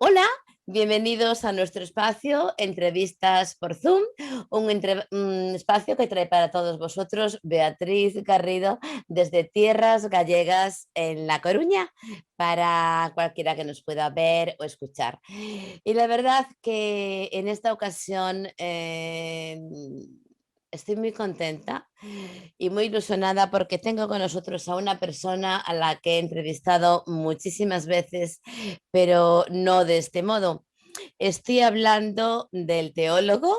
Hola, bienvenidos a nuestro espacio Entrevistas por Zoom, un espacio que trae para todos vosotros Beatriz Garrido desde Tierras Gallegas en La Coruña, para cualquiera que nos pueda ver o escuchar. Y la verdad que en esta ocasión estoy muy contenta y muy ilusionada porque tengo con nosotros a una persona a la que he entrevistado muchísimas veces, pero no de este modo. Estoy hablando del teólogo,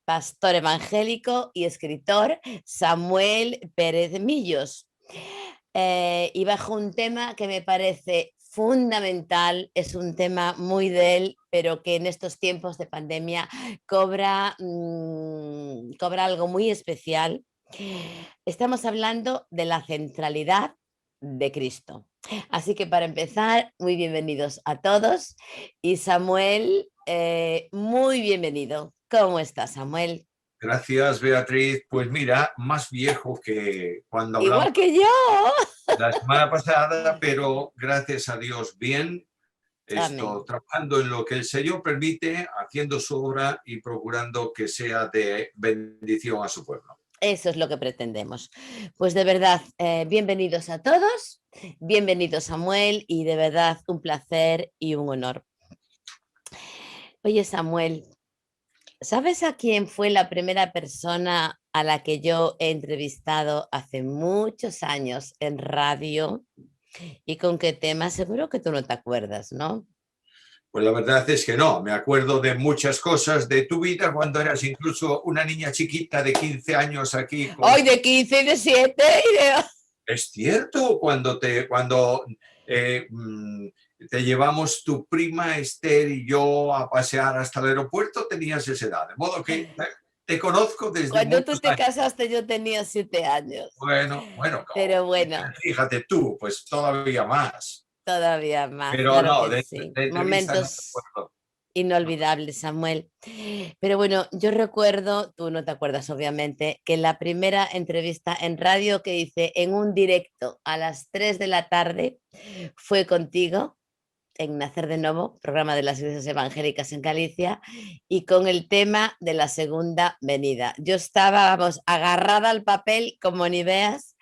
pastor evangélico y escritor Samuel Pérez Millos. Y bajo un tema que me parece fundamental, es un tema muy de él, pero que en estos tiempos de pandemia cobra algo muy especial. Estamos hablando de la centralidad de Cristo. Así que para empezar, muy bienvenidos a todos. Y Samuel, muy bienvenido. ¿Cómo estás, Samuel? Gracias, Beatriz. Pues mira, más viejo que cuando hablamos Igual que yo. la semana pasada, pero gracias a Dios bien. Amén. Estoy trabajando en lo que el Señor permite, haciendo su obra y procurando que sea de bendición a su pueblo. Eso es lo que pretendemos. Pues de verdad, bienvenidos a todos, bienvenido Samuel y de verdad un placer y un honor. Oye Samuel, ¿sabes a quién fue la primera persona a la que yo he entrevistado hace muchos años en radio? ¿Y con qué tema? Seguro que tú no te acuerdas, ¿no? Pues la verdad es que no, me acuerdo de muchas cosas de tu vida cuando eras incluso una niña chiquita de 15 años aquí con... Hoy de 15 y de 7 y de... Es cierto, eh, mm, te llevamos tu prima Esther y yo a pasear hasta el aeropuerto, tenías esa edad. De modo que te conozco desde Cuando tú muchos te años. casaste yo tenía 7 años, Bueno, pero bueno, fíjate tú, pues todavía más. todavía más, Pero claro no, que de sí. entrevistas no me Momentos acuerdo. No. inolvidable, Samuel. Pero bueno, yo recuerdo, tú no te acuerdas obviamente, que la primera entrevista en radio que hice en un directo a las 3 de la tarde fue contigo en Nacer de Nuevo, programa de las iglesias evangélicas en Galicia, y con el tema de la segunda venida. Yo estaba, vamos, agarrada al papel como ni veas,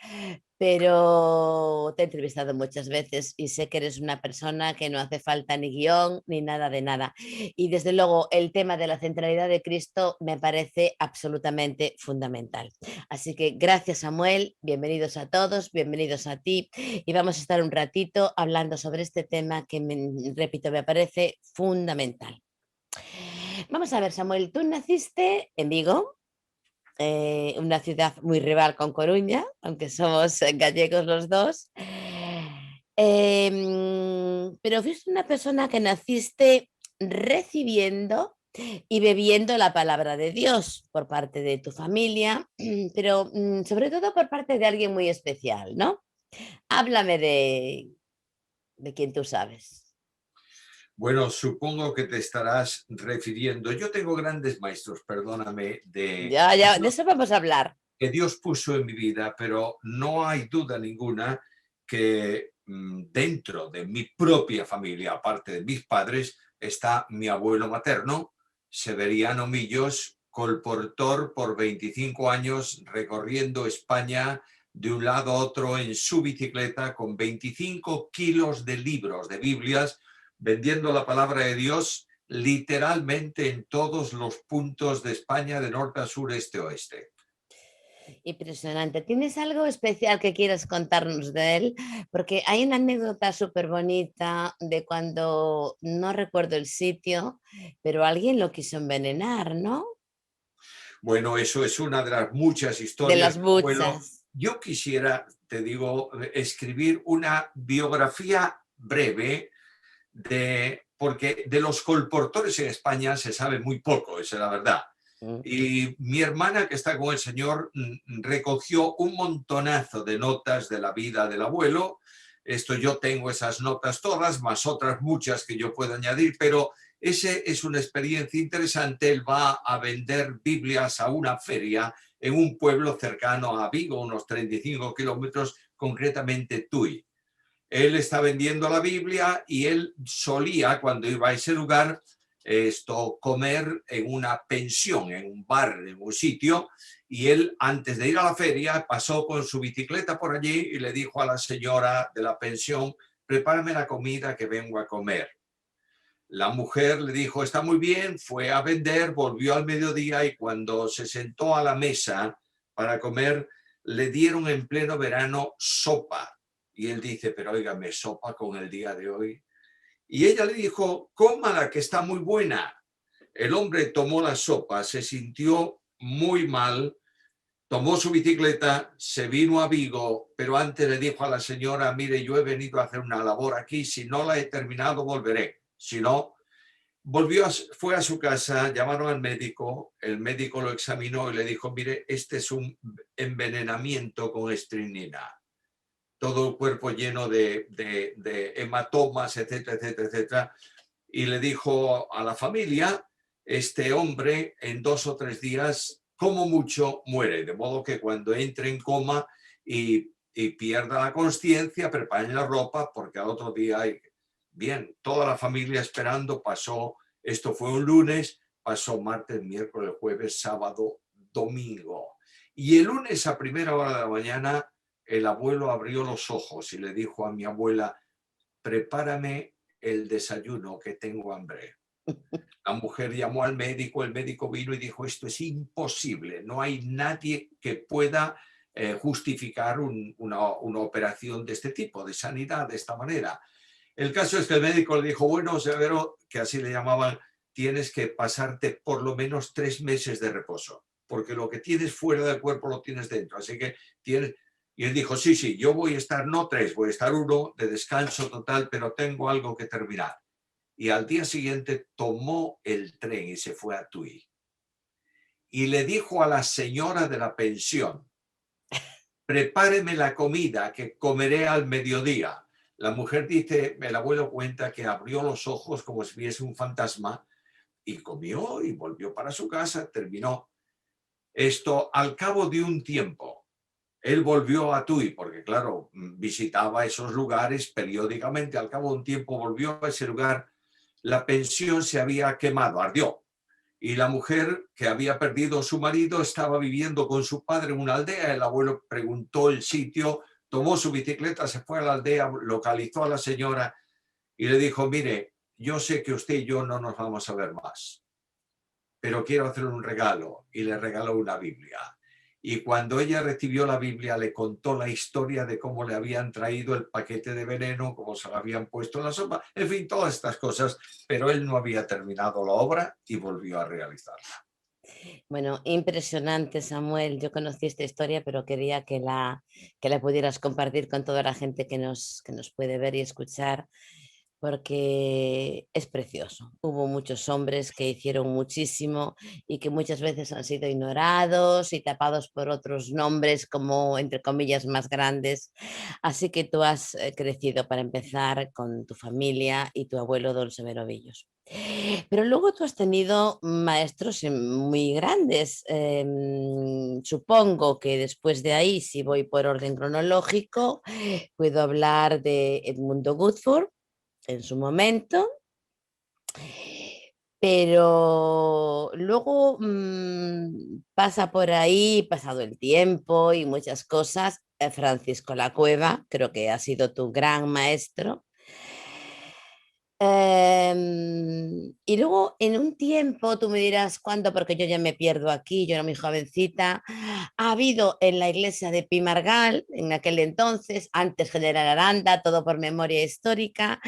pero te he entrevistado muchas veces y sé que eres una persona que no hace falta ni guión ni nada de nada. Y desde luego el tema de la centralidad de Cristo me parece absolutamente fundamental. Así que gracias Samuel, bienvenidos a todos, bienvenidos a ti y vamos a estar un ratito hablando sobre este tema que, repito, me parece fundamental. Vamos a ver Samuel, tú naciste en Vigo, una ciudad muy rival con Coruña, aunque somos gallegos los dos. Pero fuiste una persona que naciste recibiendo y bebiendo la palabra de Dios por parte de tu familia, pero sobre todo por parte de alguien muy especial, ¿no? Háblame de quien tú sabes. Bueno, supongo que te estarás refiriendo. Yo tengo grandes maestros, perdóname, Ya, ya, de eso vamos a hablar. que Dios puso en mi vida, pero no hay duda ninguna que dentro de mi propia familia, aparte de mis padres, está mi abuelo materno, Severiano Millos, colportor por 25 años recorriendo España de un lado a otro en su bicicleta con 25 kilos de libros, de Biblias, vendiendo la palabra de Dios literalmente en todos los puntos de España, de norte a sur, este a oeste. Impresionante. ¿Tienes algo especial que quieras contarnos de él? Porque hay una anécdota súper bonita de cuando, no recuerdo el sitio, pero alguien lo quiso envenenar, ¿no? Bueno, eso es una de las muchas De historias las de mi abuelo. muchas. Yo quisiera, te digo, escribir una biografía breve porque de los colportores en España se sabe muy poco, esa es la verdad. Mm. Y mi hermana, que está con el señor, recogió un montonazo de notas de la vida del abuelo. Esto yo tengo esas notas todas, más otras muchas que yo puedo añadir, pero ese es una experiencia interesante. Él va a vender Biblias a una feria en un pueblo cercano a Vigo, unos 35 kilómetros, concretamente Tui. Él está vendiendo la Biblia y él solía, cuando iba a ese lugar, comer en una pensión, en un bar, en un sitio, y él antes de ir a la feria pasó con su bicicleta por allí y le dijo a la señora de la pensión: prepárame la comida que vengo a comer. La mujer le dijo: está muy bien, fue a vender, volvió al mediodía y cuando se sentó a la mesa para comer, le dieron en pleno verano sopa. Y él dice: pero óigame, sopa con el día de hoy. Y ella le dijo: cómala, que está muy buena. El hombre tomó la sopa, se sintió muy mal, tomó su bicicleta, se vino a Vigo, pero antes le dijo a la señora: mire, yo he venido a hacer una labor aquí, si no la he terminado volveré, si no. Fue a su casa, llamaron al médico, el médico lo examinó y le dijo: mire, este es un envenenamiento con estrinina, todo el cuerpo lleno de hematomas, etcétera, etcétera, etcétera. Y le dijo a la familia: este hombre en 2 o 3 días, como mucho, muere, de modo que cuando entre en coma y pierda la consciencia, preparen la ropa porque al otro día hay... Bien, toda la familia esperando. Pasó, esto fue un lunes, pasó martes, miércoles, jueves, sábado, domingo. Y el lunes a primera hora de la mañana, el abuelo abrió los ojos y le dijo a mi abuela: prepárame el desayuno que tengo hambre. La mujer llamó al médico, el médico vino y dijo: esto es imposible, no hay nadie que pueda justificar una operación de este tipo, de sanidad, de esta manera. El caso es que el médico le dijo: bueno, Severo, que así le llamaban, tienes que pasarte por lo menos 3 meses de reposo, porque lo que tienes fuera del cuerpo lo tienes dentro, así que tienes... Y él dijo: sí, sí, yo voy a estar, no 3, voy a estar 1 de descanso total, pero tengo algo que terminar. Y al día siguiente tomó el tren y se fue a Tui. Y le dijo a la señora de la pensión: prepáreme la comida que comeré al mediodía. La mujer dice, el abuelo cuenta que abrió los ojos como si viese un fantasma y comió y volvió para su casa, terminó. Esto al cabo de un tiempo. Él volvió a Tui porque, claro, visitaba esos lugares periódicamente. Al cabo de un tiempo volvió a ese lugar. La pensión se había quemado, ardió. Y la mujer, que había perdido a su marido, estaba viviendo con su padre en una aldea. El abuelo preguntó el sitio, tomó su bicicleta, se fue a la aldea, localizó a la señora y le dijo: mire, yo sé que usted y yo no nos vamos a ver más, pero quiero hacerle un regalo. Y le regaló una Biblia. Y cuando ella recibió la Biblia, le contó la historia de cómo le habían traído el paquete de veneno, cómo se lo habían puesto en la sopa, en fin, todas estas cosas, pero él no había terminado la obra y volvió a realizarla. Bueno, impresionante, Samuel. Yo conocí esta historia, pero quería que la pudieras compartir con toda la gente que nos puede ver y escuchar, porque es precioso. Hubo muchos hombres que hicieron muchísimo y que muchas veces han sido ignorados y tapados por otros nombres como, entre comillas, más grandes. Así que tú has crecido, para empezar, con tu familia y tu abuelo Don Severo Villos. Pero luego tú has tenido maestros muy grandes. Supongo que después de ahí, si voy por orden cronológico, puedo hablar de Edmundo Woodford en su momento, pero luego pasa por ahí, pasado el tiempo y muchas cosas, Francisco La Cueva, creo que ha sido tu gran maestro. Y luego en un tiempo, tú me dirás cuándo, porque yo ya me pierdo aquí, yo era muy jovencita, ha habido en la iglesia de Pimargal, en aquel entonces, antes General Aranda, todo por memoria histórica,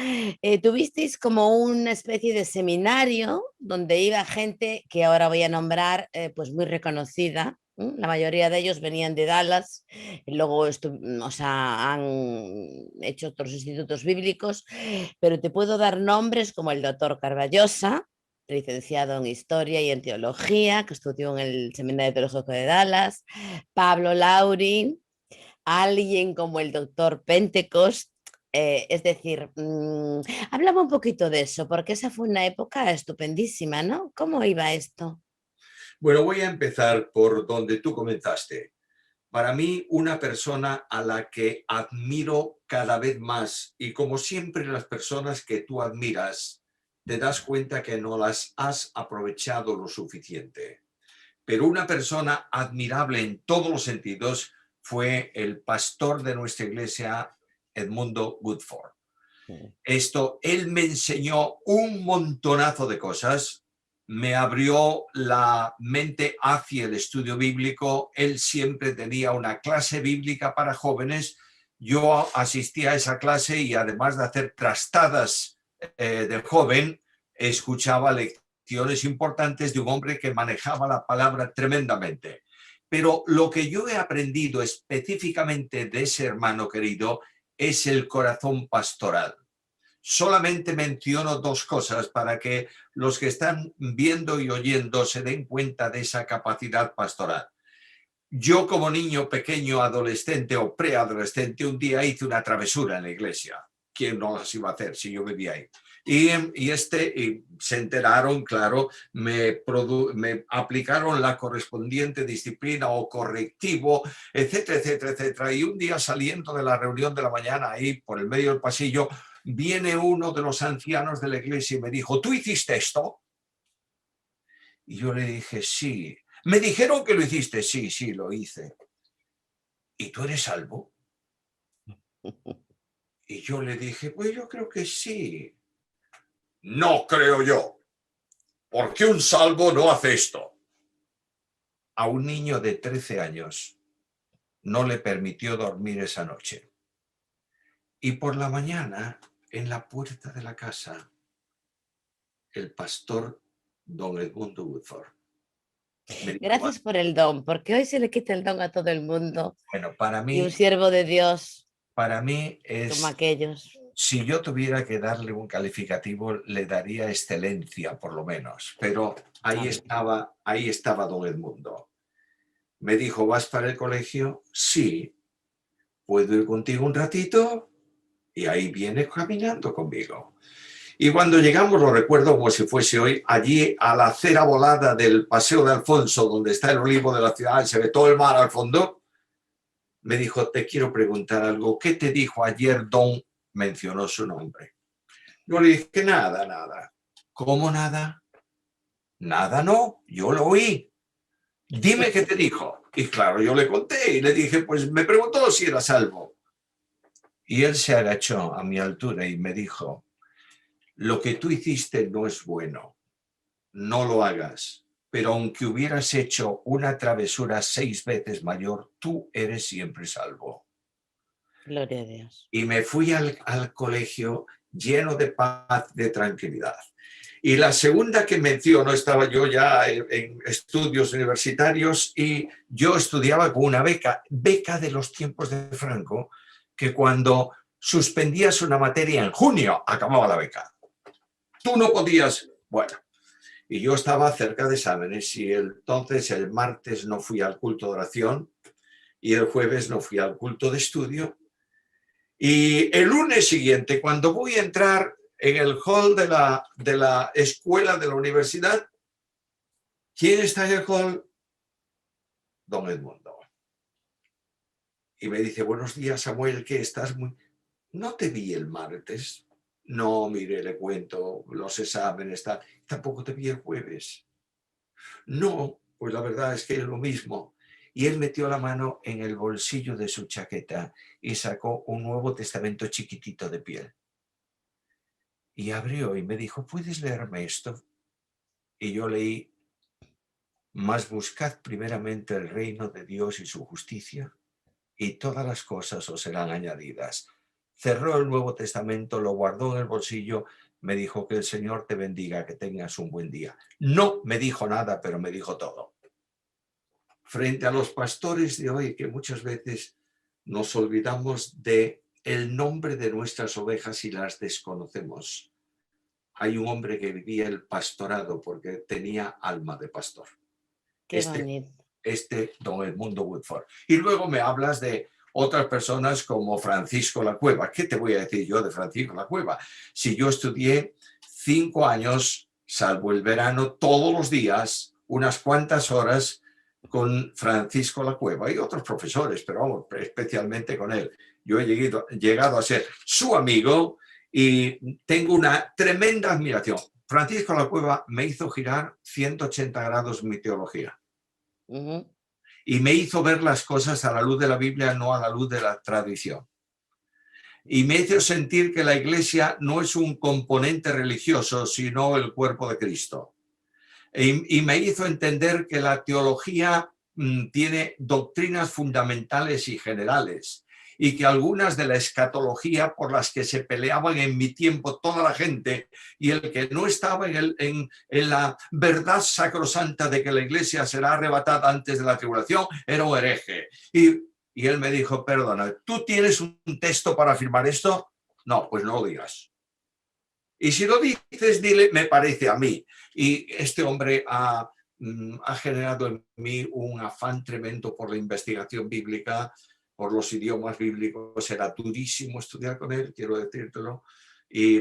tuvisteis como una especie de seminario donde iba gente que ahora voy a nombrar, pues muy reconocida. La mayoría de ellos venían de Dallas, luego o sea, han hecho otros institutos bíblicos, pero te puedo dar nombres como el doctor Carballosa, licenciado en Historia y en Teología, que estudió en el Seminario Teológico de Dallas, Pablo Lauri, alguien como el doctor Pentecost. Es decir, háblame un poquito de eso, porque esa fue una época estupendísima, ¿no? ¿Cómo iba esto? Bueno, voy a empezar por donde tú comenzaste. Para mí, una persona a la que admiro cada vez más, y como siempre las personas que tú admiras, te das cuenta que no las has aprovechado lo suficiente. Pero una persona admirable en todos los sentidos fue el pastor de nuestra iglesia, Edmundo Woodford. Él me enseñó un montonazo de cosas, me abrió la mente hacia el estudio bíblico. Él siempre tenía una clase bíblica para jóvenes. Yo asistía a esa clase y además de hacer trastadas de joven, escuchaba lecciones importantes de un hombre que manejaba la palabra tremendamente. Pero lo que yo he aprendido específicamente de ese hermano querido es el corazón pastoral. Solamente menciono dos cosas para que los que están viendo y oyendo se den cuenta de esa capacidad pastoral. Yo como niño pequeño, adolescente o preadolescente, un día hice una travesura en la iglesia. ¿Quién no las iba a hacer si yo vivía ahí? Y se enteraron, claro, me aplicaron la correspondiente disciplina o correctivo, etcétera, etcétera, etcétera. Y un día saliendo de la reunión de la mañana ahí por el medio del pasillo, viene uno de los ancianos de la iglesia y me dijo, ¿tú hiciste esto? Y yo le dije, sí. Me dijeron que lo hiciste, sí, sí, lo hice. ¿Y tú eres salvo? Y yo le dije, pues yo creo que sí. No creo yo. ¿Por qué un salvo no hace esto? A un niño de 13 años no le permitió dormir esa noche. Y por la mañana, en la puerta de la casa, el pastor don Edmundo Woodford me dijo, Gracias por el don, porque hoy se le quita el don a todo el mundo. bueno, Y un siervo de Dios para mí como es, aquellos. si yo tuviera que darle un calificativo, le daría excelencia, por lo menos. Pero ahí estaba don Edmundo. Me dijo, ¿vas para el colegio? Sí. ¿Puedo ir contigo un ratito? Y ahí viene caminando conmigo. Y cuando llegamos, lo recuerdo como si fuese hoy, allí a la acera volada del Paseo de Alfonso, donde está el olivo de la ciudad, se ve todo el mar al fondo, me dijo, te quiero preguntar algo. ¿Qué te dijo ayer don? Mencionó su nombre. Yo le dije, nada, nada. ¿Cómo nada? Nada, no, yo lo oí. Dime qué te dijo. Y claro, yo le conté y le dije, pues me preguntó si era salvo. Y él se agachó a mi altura y me dijo, lo que tú hiciste no es bueno, no lo hagas, pero aunque hubieras hecho una travesura 6 veces mayor, tú eres siempre salvo. Gloria a Dios. Y me fui al colegio lleno de paz, de tranquilidad. Y la segunda que menciono, estaba yo ya en estudios universitarios y yo estudiaba con una beca de los tiempos de Franco, que cuando suspendías una materia en junio, acababa la beca. Tú no podías, bueno, y yo estaba cerca de exámenes y entonces el martes no fui al culto de oración y el jueves no fui al culto de estudio. Y el lunes siguiente, cuando voy a entrar en el hall de la escuela de la universidad, ¿quién está en el hall? Don Edmundo. Y me dice, buenos días, Samuel, ¿qué estás muy...? No te vi el martes. No, mire, le cuento los exámenes, tampoco te vi el jueves. No, pues la verdad es que es lo mismo. Y él metió la mano en el bolsillo de su chaqueta y sacó un Nuevo Testamento chiquitito de piel. Y abrió y me dijo, ¿puedes leerme esto? Y yo leí, mas buscad primeramente el reino de Dios y su justicia, y todas las cosas os serán añadidas. Cerró el Nuevo Testamento, lo guardó en el bolsillo, me dijo que el Señor te bendiga, que tengas un buen día. No me dijo nada, pero me dijo todo. Frente a los pastores de hoy, que muchas veces nos olvidamos de el nombre de nuestras ovejas y las desconocemos. Hay un hombre que vivía el pastorado porque tenía alma de pastor. Qué bonito. Don Edmundo Woodford. Y luego me hablas de otras personas como Francisco La Cueva. ¿Qué te voy a decir yo de Francisco La Cueva? Si yo estudié 5 años, salvo el verano, todos los días, unas cuantas horas, con Francisco La Cueva y otros profesores, pero vamos, especialmente con él. Yo he llegado a ser su amigo y tengo una tremenda admiración. Francisco La Cueva me hizo girar 180 grados mi teología. Ujú. Y me hizo ver las cosas a la luz de la Biblia, no a la luz de la tradición. Y me hizo sentir que la Iglesia no es un componente religioso, sino el cuerpo de Cristo. Y me hizo entender que la teología tiene doctrinas fundamentales y generales, y que algunas de la escatología por las que se peleaban en mi tiempo toda la gente, y el que no estaba en la verdad sacrosanta de que la Iglesia será arrebatada antes de la tribulación, era un hereje. Y él me dijo, perdona, ¿tú tienes un texto para afirmar esto? No, pues no lo digas. Y si lo dices, dile, me parece a mí. Y este hombre ha generado en mí un afán tremendo por la investigación bíblica, por los idiomas bíblicos. Era durísimo estudiar con él, quiero decírtelo.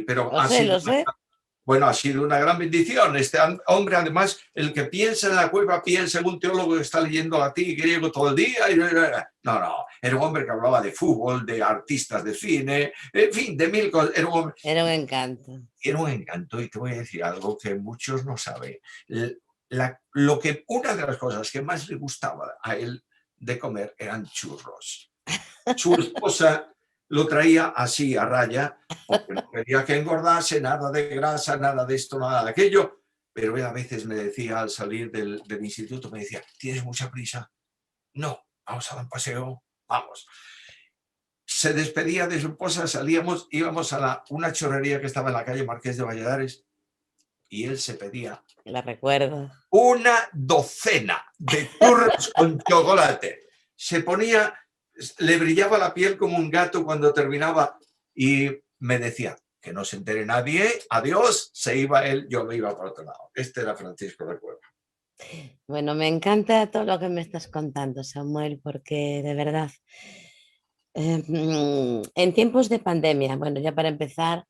Pero Lo sé, lo sé. bueno, ha sido una gran bendición. Este hombre, además, el que piensa en La Cueva, piensa en un teólogo que está leyendo latín y griego todo el día. No, era un hombre que hablaba de fútbol, de artistas de cine, en fin, de mil cosas. Era un encanto. Era un encanto, y te voy a decir algo que muchos no saben. Una de las cosas que más le gustaba a él de comer eran churros. Su esposa lo traía así a raya, porque no quería que engordase, nada de grasa, nada de esto, nada de aquello. Pero él a veces me decía, al salir del instituto, me decía, ¿tienes mucha prisa? No, vamos a dar un paseo, vamos. Se despedía de su esposa, salíamos, íbamos a una chorrería que estaba en la calle Marqués de Valladares, y él se pedía La recuerdo. una docena de churros con chocolate. Se ponía, le brillaba la piel como un gato cuando terminaba, y me decía, que no se entere nadie, adiós, se iba él, yo me iba para otro lado. Este era Francisco de Cueva. Bueno, me encanta todo lo que me estás contando, Samuel, porque de verdad, en tiempos de pandemia, bueno, ya para empezar,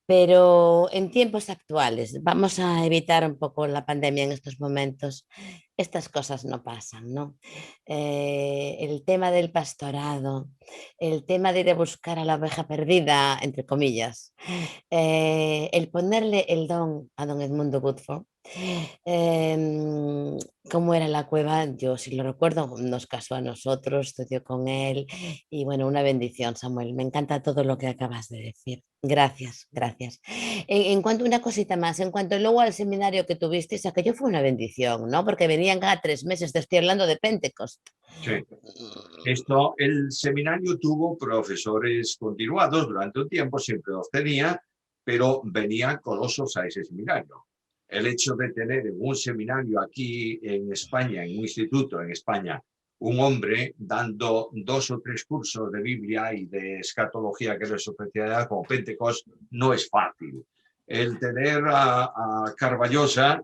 pero en tiempos actuales, vamos a evitar un poco la pandemia en estos momentos. Estas cosas no pasan, ¿no? El tema del pastorado, el tema de ir a buscar a la oveja perdida, entre comillas, el ponerle el don a don Edmundo Woodford. Em, ¿Cómo era la cueva? Yo sí lo recuerdo, nos casó a nosotros, estudió con él y bueno, una bendición, Samuel. Me encanta todo lo que acabas de decir. Gracias, gracias. En cuanto una cosita más, en cuanto luego al seminario que tuviste, aquello fue una bendición, ¿no? Porque venían cada 3 meses, te estoy hablando de Pentecost. Sí. El seminario tuvo profesores continuados durante un tiempo, siempre los tenía, pero venían colosos a ese seminario. El hecho de tener en un seminario aquí en España, en un instituto en España, un hombre dando 2 o 3 cursos de Biblia y de escatología, que es su especialidad, como Pentecost, no es fácil. El tener a Carballosa,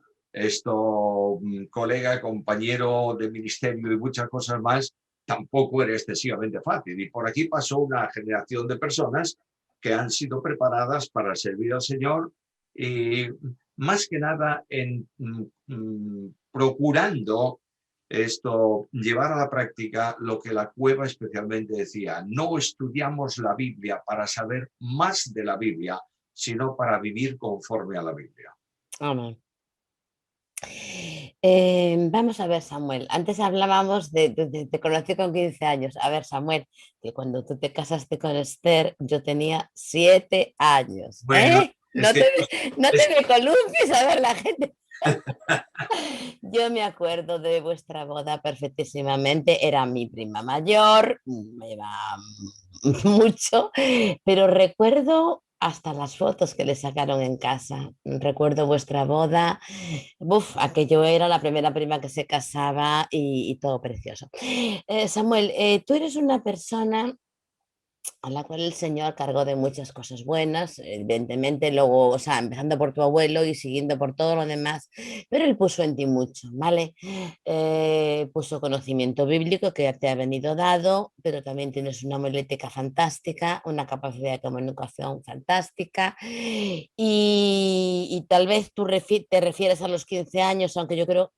colega, compañero de ministerio y muchas cosas más, tampoco era excesivamente fácil. Y por aquí pasó una generación de personas que han sido preparadas para servir al Señor, y más que nada procurando llevar a la práctica lo que la Cueva especialmente decía: no estudiamos la Biblia para saber más de la Biblia, sino para vivir conforme a la Biblia. Amén. Vamos a ver, Samuel. Antes hablábamos te conocí con 15 años. A ver, Samuel, que cuando tú te casaste con Esther, yo tenía 7 años. Bueno, No te, no te me columpies, a ver, la gente. Yo me acuerdo de vuestra boda perfectísimamente. Era mi prima mayor, me lleva mucho, pero recuerdo hasta las fotos que le sacaron en casa. Recuerdo vuestra boda. Uf, aquello era la primera prima que se casaba y todo precioso. Samuel, tú eres una persona a la cual el Señor cargó de muchas cosas buenas, evidentemente luego, o sea, empezando por tu abuelo y siguiendo por todo lo demás, pero Él puso en ti mucho, ¿vale? Puso conocimiento bíblico que ya te ha venido dado, pero también tienes una homilética fantástica, una capacidad de comunicación fantástica y tal vez tú te refieres a los 15 años, aunque yo creo,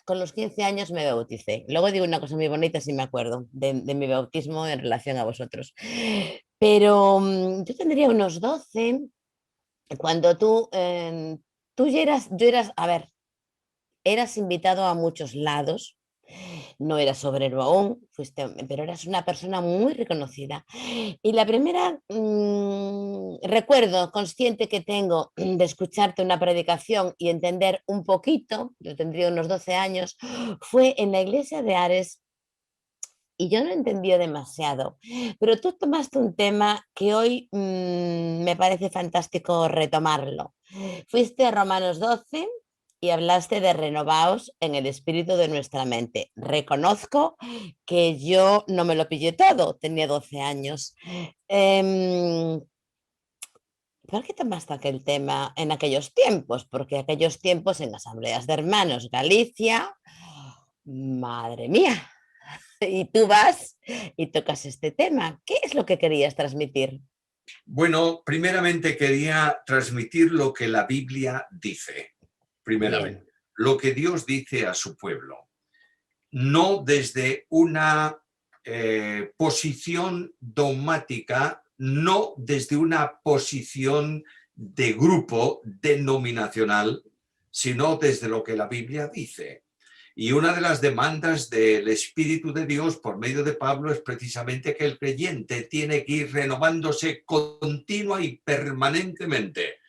con los 15 años me bauticé. Luego digo una cosa muy bonita, si me acuerdo, de mi bautismo en relación a vosotros. Pero yo tendría unos 12 cuando tú yo eras, a ver, eras invitado a muchos lados, no eras obrero aún, pero eras una persona muy reconocida. Y la primera recuerdo consciente que tengo de escucharte una predicación y entender un poquito, yo tendría unos 12 años, fue en la iglesia de Ares y yo no entendía demasiado, pero tú tomaste un tema que hoy me parece fantástico retomarlo. Fuiste a Romanos 12 y hablaste de renovaos en el espíritu de nuestra mente. Reconozco que yo no me lo pillé todo, tenía 12 años. Em, ¿Por qué tomaste aquel tema en aquellos tiempos? Porque aquellos tiempos en asambleas de hermanos Galicia, madre mía, y tú vas y tocas este tema. ¿Qué es lo que querías transmitir? Bueno, primeramente quería transmitir lo que la Biblia dice, Bien. primeramente, lo que Dios dice a su pueblo, no desde una posición dogmática, no desde una posición de grupo denominacional, sino desde lo que la Biblia dice. Y una de las demandas del Espíritu de Dios por medio de Pablo es precisamente que el creyente tiene que ir renovándose continua y permanentemente,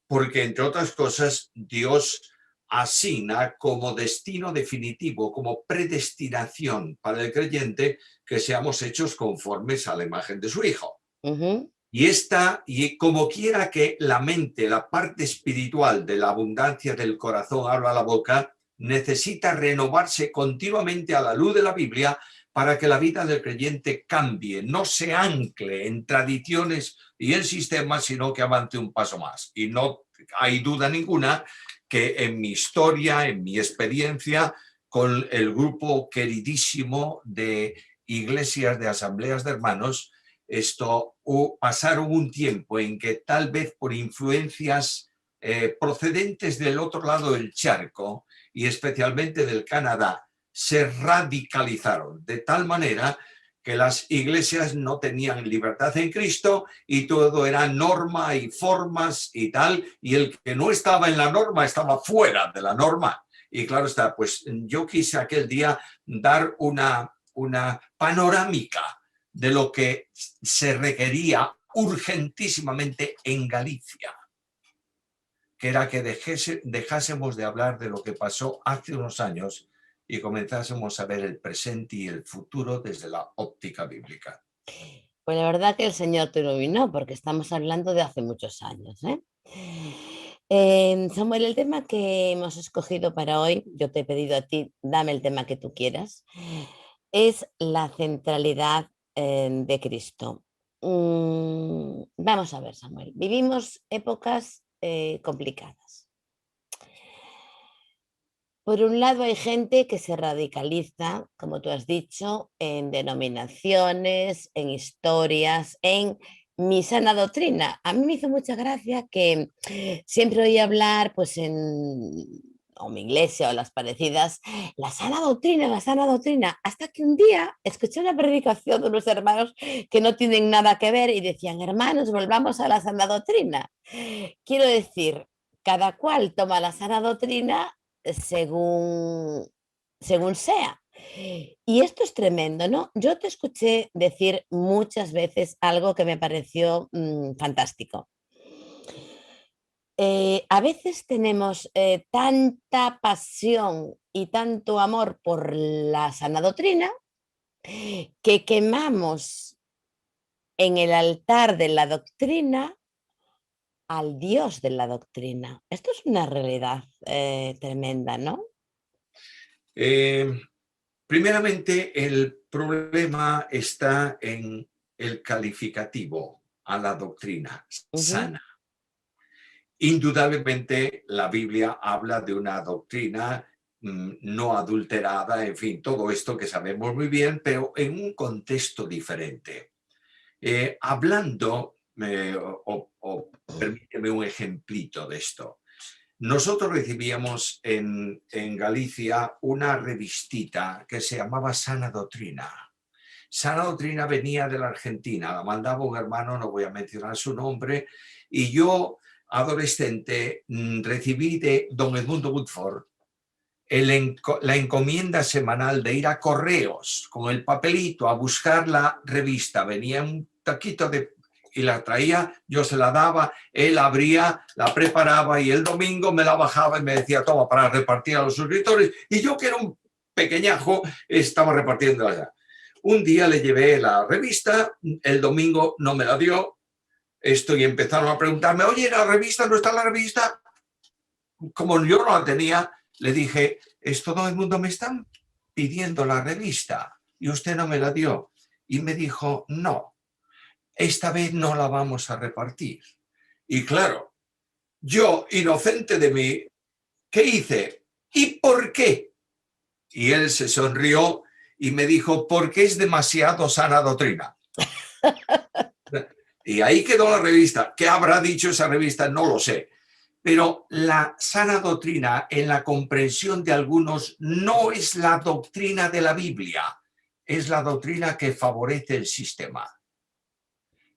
porque entre otras cosas Dios asigna como destino definitivo, como predestinación para el creyente, que seamos hechos conformes a la imagen de su Hijo. Ujú. Y como quiera que la mente, la parte espiritual de la abundancia del corazón habla la boca, necesita renovarse continuamente a la luz de la Biblia para que la vida del creyente cambie, no se ancle en tradiciones y en sistemas, sino que avance un paso más. Y no hay duda ninguna que en mi historia, en mi experiencia con el grupo queridísimo de iglesias de asambleas de hermanos, pasaron un tiempo en que tal vez por influencias procedentes del otro lado del charco y especialmente del Canadá, se radicalizaron de tal manera que las iglesias no tenían libertad en Cristo y todo era norma y formas y tal, y el que no estaba en la norma estaba fuera de la norma. Y claro está, pues yo quise aquel día dar una panorámica de lo que se requería urgentísimamente en Galicia, que era que dejásemos de hablar de lo que pasó hace unos años y comenzásemos a ver el presente y el futuro desde la óptica bíblica. Pues la verdad que el Señor te iluminó, porque estamos hablando de hace muchos años, ¿eh? Samuel, el tema que hemos escogido para hoy, yo te he pedido a ti, dame el tema que tú quieras, es la centralidad de Cristo. Vamos a ver, Samuel, vivimos épocas complicadas. Por un lado, hay gente que se radicaliza, como tú has dicho, en denominaciones, en historias, en mi sana doctrina. A mí me hizo mucha gracia que siempre oí hablar, pues en o mi iglesia o las parecidas, la sana doctrina, hasta que un día escuché una predicación de unos hermanos que no tienen nada que ver y decían, hermanos, volvamos a la sana doctrina. Quiero decir, cada cual toma la sana doctrina según, según sea. Y esto es tremendo, ¿no? Yo te escuché decir muchas veces algo que me pareció fantástico. A veces tenemos tanta pasión y tanto amor por la sana doctrina que quemamos en el altar de la doctrina al Dios de la doctrina. Esto es una realidad tremenda, ¿no? Eh, Primeramente, el problema está en el calificativo a la doctrina, Ujú. sana. Indudablemente la Biblia habla de una doctrina no adulterada, en fin, todo esto que sabemos muy bien, pero en un contexto diferente. Hablando, permíteme un ejemplito de esto. Nosotros recibíamos en Galicia una revistita que se llamaba Sana Doctrina. Sana Doctrina venía de la Argentina, la mandaba un hermano, no voy a mencionar su nombre, y yo, adolescente, recibí de don Edmundo Woodford la encomienda semanal de ir a correos con el papelito a buscar la revista. Venía un taquito y la traía, yo se la daba, él abría, la preparaba y el domingo me la bajaba y me decía, toma, para repartir a los suscriptores. Y yo, que era un pequeñajo, estaba repartiendo allá. Un día le llevé la revista, el domingo no me la dio, y empezaron a preguntarme, oye, ¿la revista no está en la revista? Como yo no la tenía, le dije, todo el mundo me están pidiendo la revista y usted no me la dio. Y me dijo, no, esta vez no la vamos a repartir. Y claro, yo, inocente de mí, ¿qué hice? ¿Y por qué? Y él se sonrió y me dijo, porque es demasiado sana doctrina. Y ahí quedó la revista. ¿Qué habrá dicho esa revista? No lo sé. Pero la sana doctrina, en la comprensión de algunos, no es la doctrina de la Biblia, es la doctrina que favorece el sistema,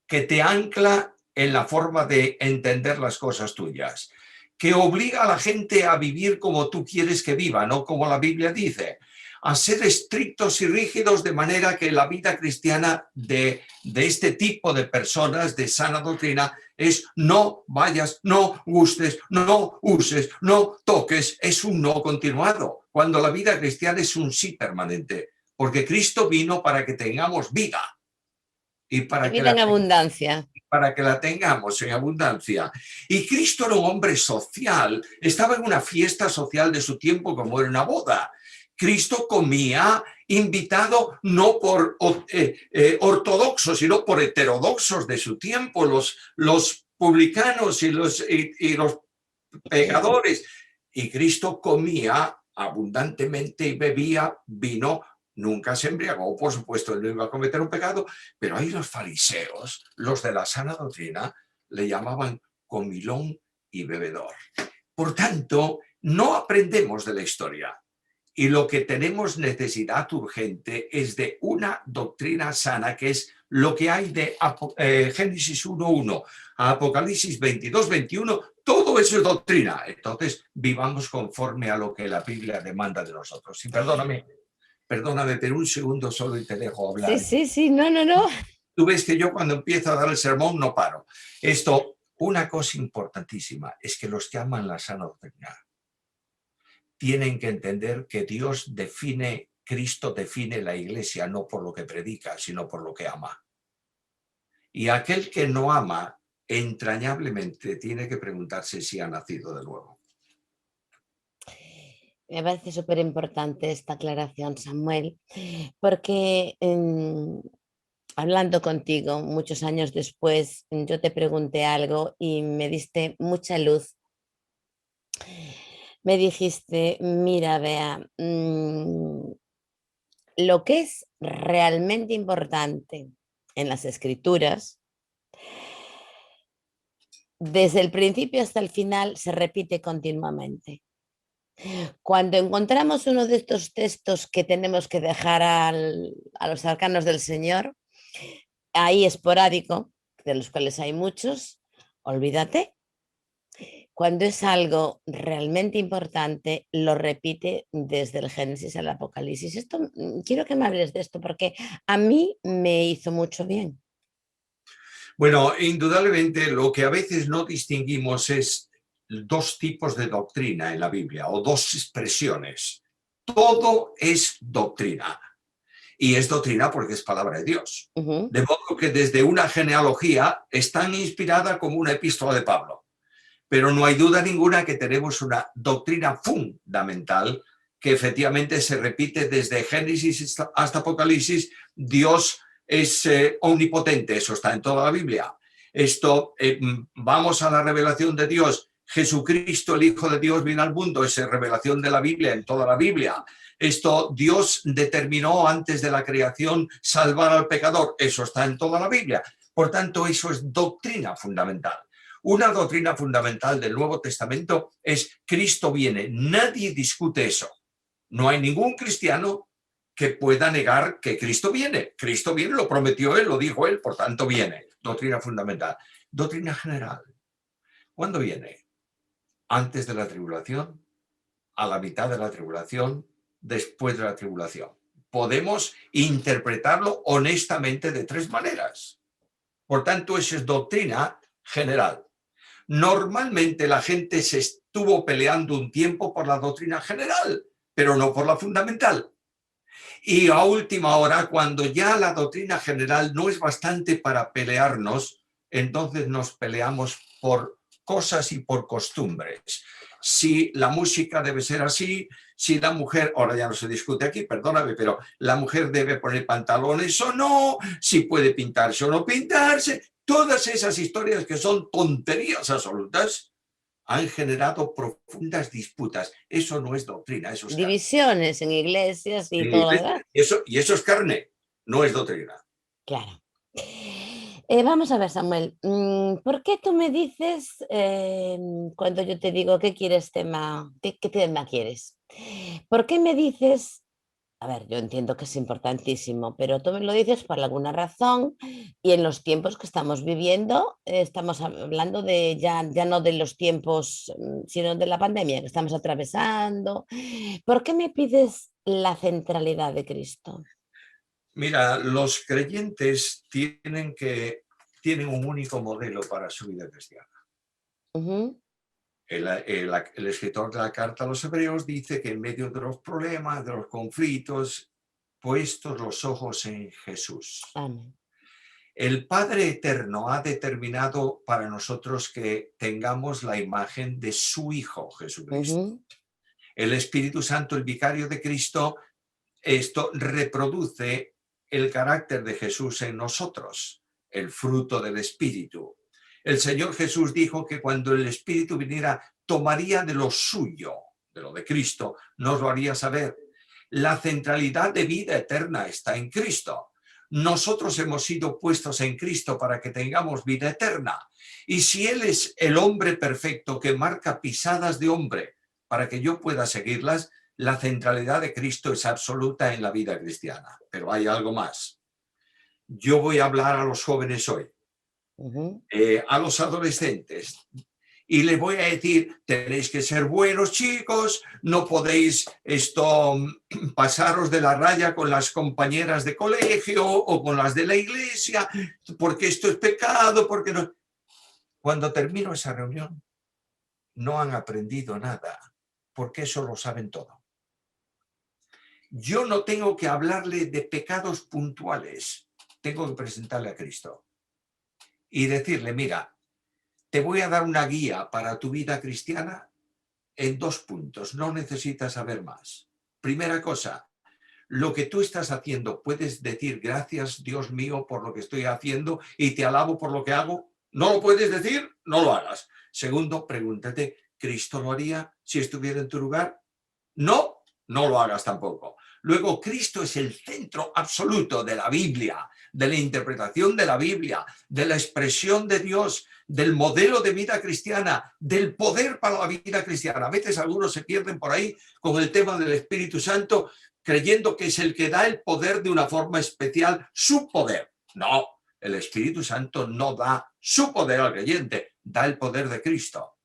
que te ancla en la forma de entender las cosas tuyas, que obliga a la gente a vivir como tú quieres que viva, no como la Biblia dice, a ser estrictos y rígidos, de manera que la vida cristiana de este tipo de personas de sana doctrina es no vayas, no gustes, no uses, no toques, es un no continuado, cuando la vida cristiana es un sí permanente, porque Cristo vino para que tengamos vida y Vida en abundancia. para que la tengamos en abundancia. Y Cristo era un hombre social, estaba en una fiesta social de su tiempo como era una boda. Cristo comía invitado no por ortodoxos, sino por heterodoxos de su tiempo, los publicanos y los pecadores. Y Cristo comía abundantemente y bebía vino. Nunca se embriagó, por supuesto, él no iba a cometer un pecado, pero ahí los fariseos, los de la sana doctrina, le llamaban comilón y bebedor. Por tanto, no aprendemos de la historia. Y lo que tenemos necesidad urgente es de una doctrina sana, que es lo que hay de Génesis 1.1 a Apocalipsis 22.21. Todo eso es doctrina. Entonces, vivamos conforme a lo que la Biblia demanda de nosotros. Y perdóname, pero un segundo solo y te dejo hablar. Sí, no. Tú ves que yo cuando empiezo a dar el sermón no paro. Una cosa importantísima es que los que aman la sana doctrina tienen que entender que Cristo define la iglesia no por lo que predica, sino por lo que ama. Y aquel que no ama, entrañablemente tiene que preguntarse si ha nacido de nuevo. Me parece súper importante esta aclaración, Samuel, porque hablando contigo muchos años después, yo te pregunté algo y me diste mucha luz. Me dijiste, mira, Bea, lo que es realmente importante en las escrituras, desde el principio hasta el final, se repite continuamente. Cuando encontramos uno de estos textos que tenemos que dejar a los arcanos del Señor, ahí esporádico, de los cuales hay muchos, olvídate. Cuando es algo realmente importante, lo repite desde el Génesis al Apocalipsis. Quiero que me hables de esto porque a mí me hizo mucho bien. Bueno, indudablemente lo que a veces no distinguimos es dos tipos de doctrina en la Biblia o dos expresiones. Todo es doctrina. Y es doctrina porque es palabra de Dios. De modo que desde una genealogía es tan inspirada como una epístola de Pablo. Pero no hay duda ninguna que tenemos una doctrina fundamental que efectivamente se repite desde Génesis hasta Apocalipsis. Dios es omnipotente, eso está en toda la Biblia. Vamos a la revelación de Dios. Jesucristo, el Hijo de Dios, vino al mundo, es revelación de la Biblia, en toda la Biblia. Dios determinó antes de la creación salvar al pecador, eso está en toda la Biblia. Por tanto, eso es doctrina fundamental. Una doctrina fundamental del Nuevo Testamento es Cristo viene. Nadie discute eso. No hay ningún cristiano que pueda negar que Cristo viene. Cristo viene, lo prometió él, lo dijo él, por tanto viene. Doctrina fundamental. Doctrina general. ¿Cuándo viene? Antes de la tribulación, a la mitad de la tribulación, después de la tribulación. Podemos interpretarlo honestamente de tres maneras. Por tanto, eso es doctrina general. Normalmente la gente se estuvo peleando un tiempo por la doctrina general, pero no por la fundamental. Y a última hora, cuando ya la doctrina general no es bastante para pelearnos, entonces nos peleamos por cosas y por costumbres. Si la música debe ser así, si la mujer, ahora ya no se discute aquí, perdóname, pero la mujer debe poner pantalones o no, si puede pintarse o no pintarse, todas esas historias que son tonterías absolutas han generado profundas disputas. Eso no es doctrina, eso es carne. Divisiones en iglesias y todo, ¿verdad? Y eso es carne, no es doctrina. Claro. Vamos a ver, Samuel, ¿por qué tú me dices cuando yo te digo qué quieres tema, qué tema quieres? ¿Por qué me dices, a ver, yo entiendo que es importantísimo, pero tú me lo dices por alguna razón y en los tiempos que estamos viviendo, estamos hablando de ya no de los tiempos, sino de la pandemia que estamos atravesando? ¿Por qué me pides la centralidad de Cristo? Mira, los creyentes tienen un único modelo para su vida cristiana. Ujú. El escritor de la carta a los hebreos dice que en medio de los problemas, de los conflictos, puestos los ojos en Jesús. Amén. El Padre Eterno ha determinado para nosotros que tengamos la imagen de su Hijo Jesucristo. Ujú. El Espíritu Santo, el vicario de Cristo, esto reproduce el carácter de Jesús en nosotros, el fruto del Espíritu. El Señor Jesús dijo que cuando el Espíritu viniera, tomaría de lo suyo, de lo de Cristo, nos lo haría saber. La centralidad de vida eterna está en Cristo. Nosotros hemos sido puestos en Cristo para que tengamos vida eterna. Y si Él es el hombre perfecto que marca pisadas de hombre para que yo pueda seguirlas, la centralidad de Cristo es absoluta en la vida cristiana. Pero hay algo más. Yo voy a hablar a los jóvenes hoy, a los adolescentes, y les voy a decir, tenéis que ser buenos chicos, no podéis pasaros de la raya con las compañeras de colegio o con las de la iglesia, porque esto es pecado, porque no. Cuando termino esa reunión, no han aprendido nada, porque eso lo saben todo. Yo no tengo que hablarle de pecados puntuales, tengo que presentarle a Cristo y decirle, mira, te voy a dar una guía para tu vida cristiana en 2 puntos, no necesitas saber más. Primera cosa, lo que tú estás haciendo, ¿puedes decir gracias, Dios mío, por lo que estoy haciendo y te alabo por lo que hago? ¿No lo puedes decir? No lo hagas. Segundo, pregúntate, ¿Cristo lo haría si estuviera en tu lugar? No, no lo hagas tampoco. Luego, Cristo es el centro absoluto de la Biblia, de la interpretación de la Biblia, de la expresión de Dios, del modelo de vida cristiana, del poder para la vida cristiana. A veces algunos se pierden por ahí con el tema del Espíritu Santo, creyendo que es el que da el poder de una forma especial, su poder. No, el Espíritu Santo no da su poder al creyente, da el poder de Cristo.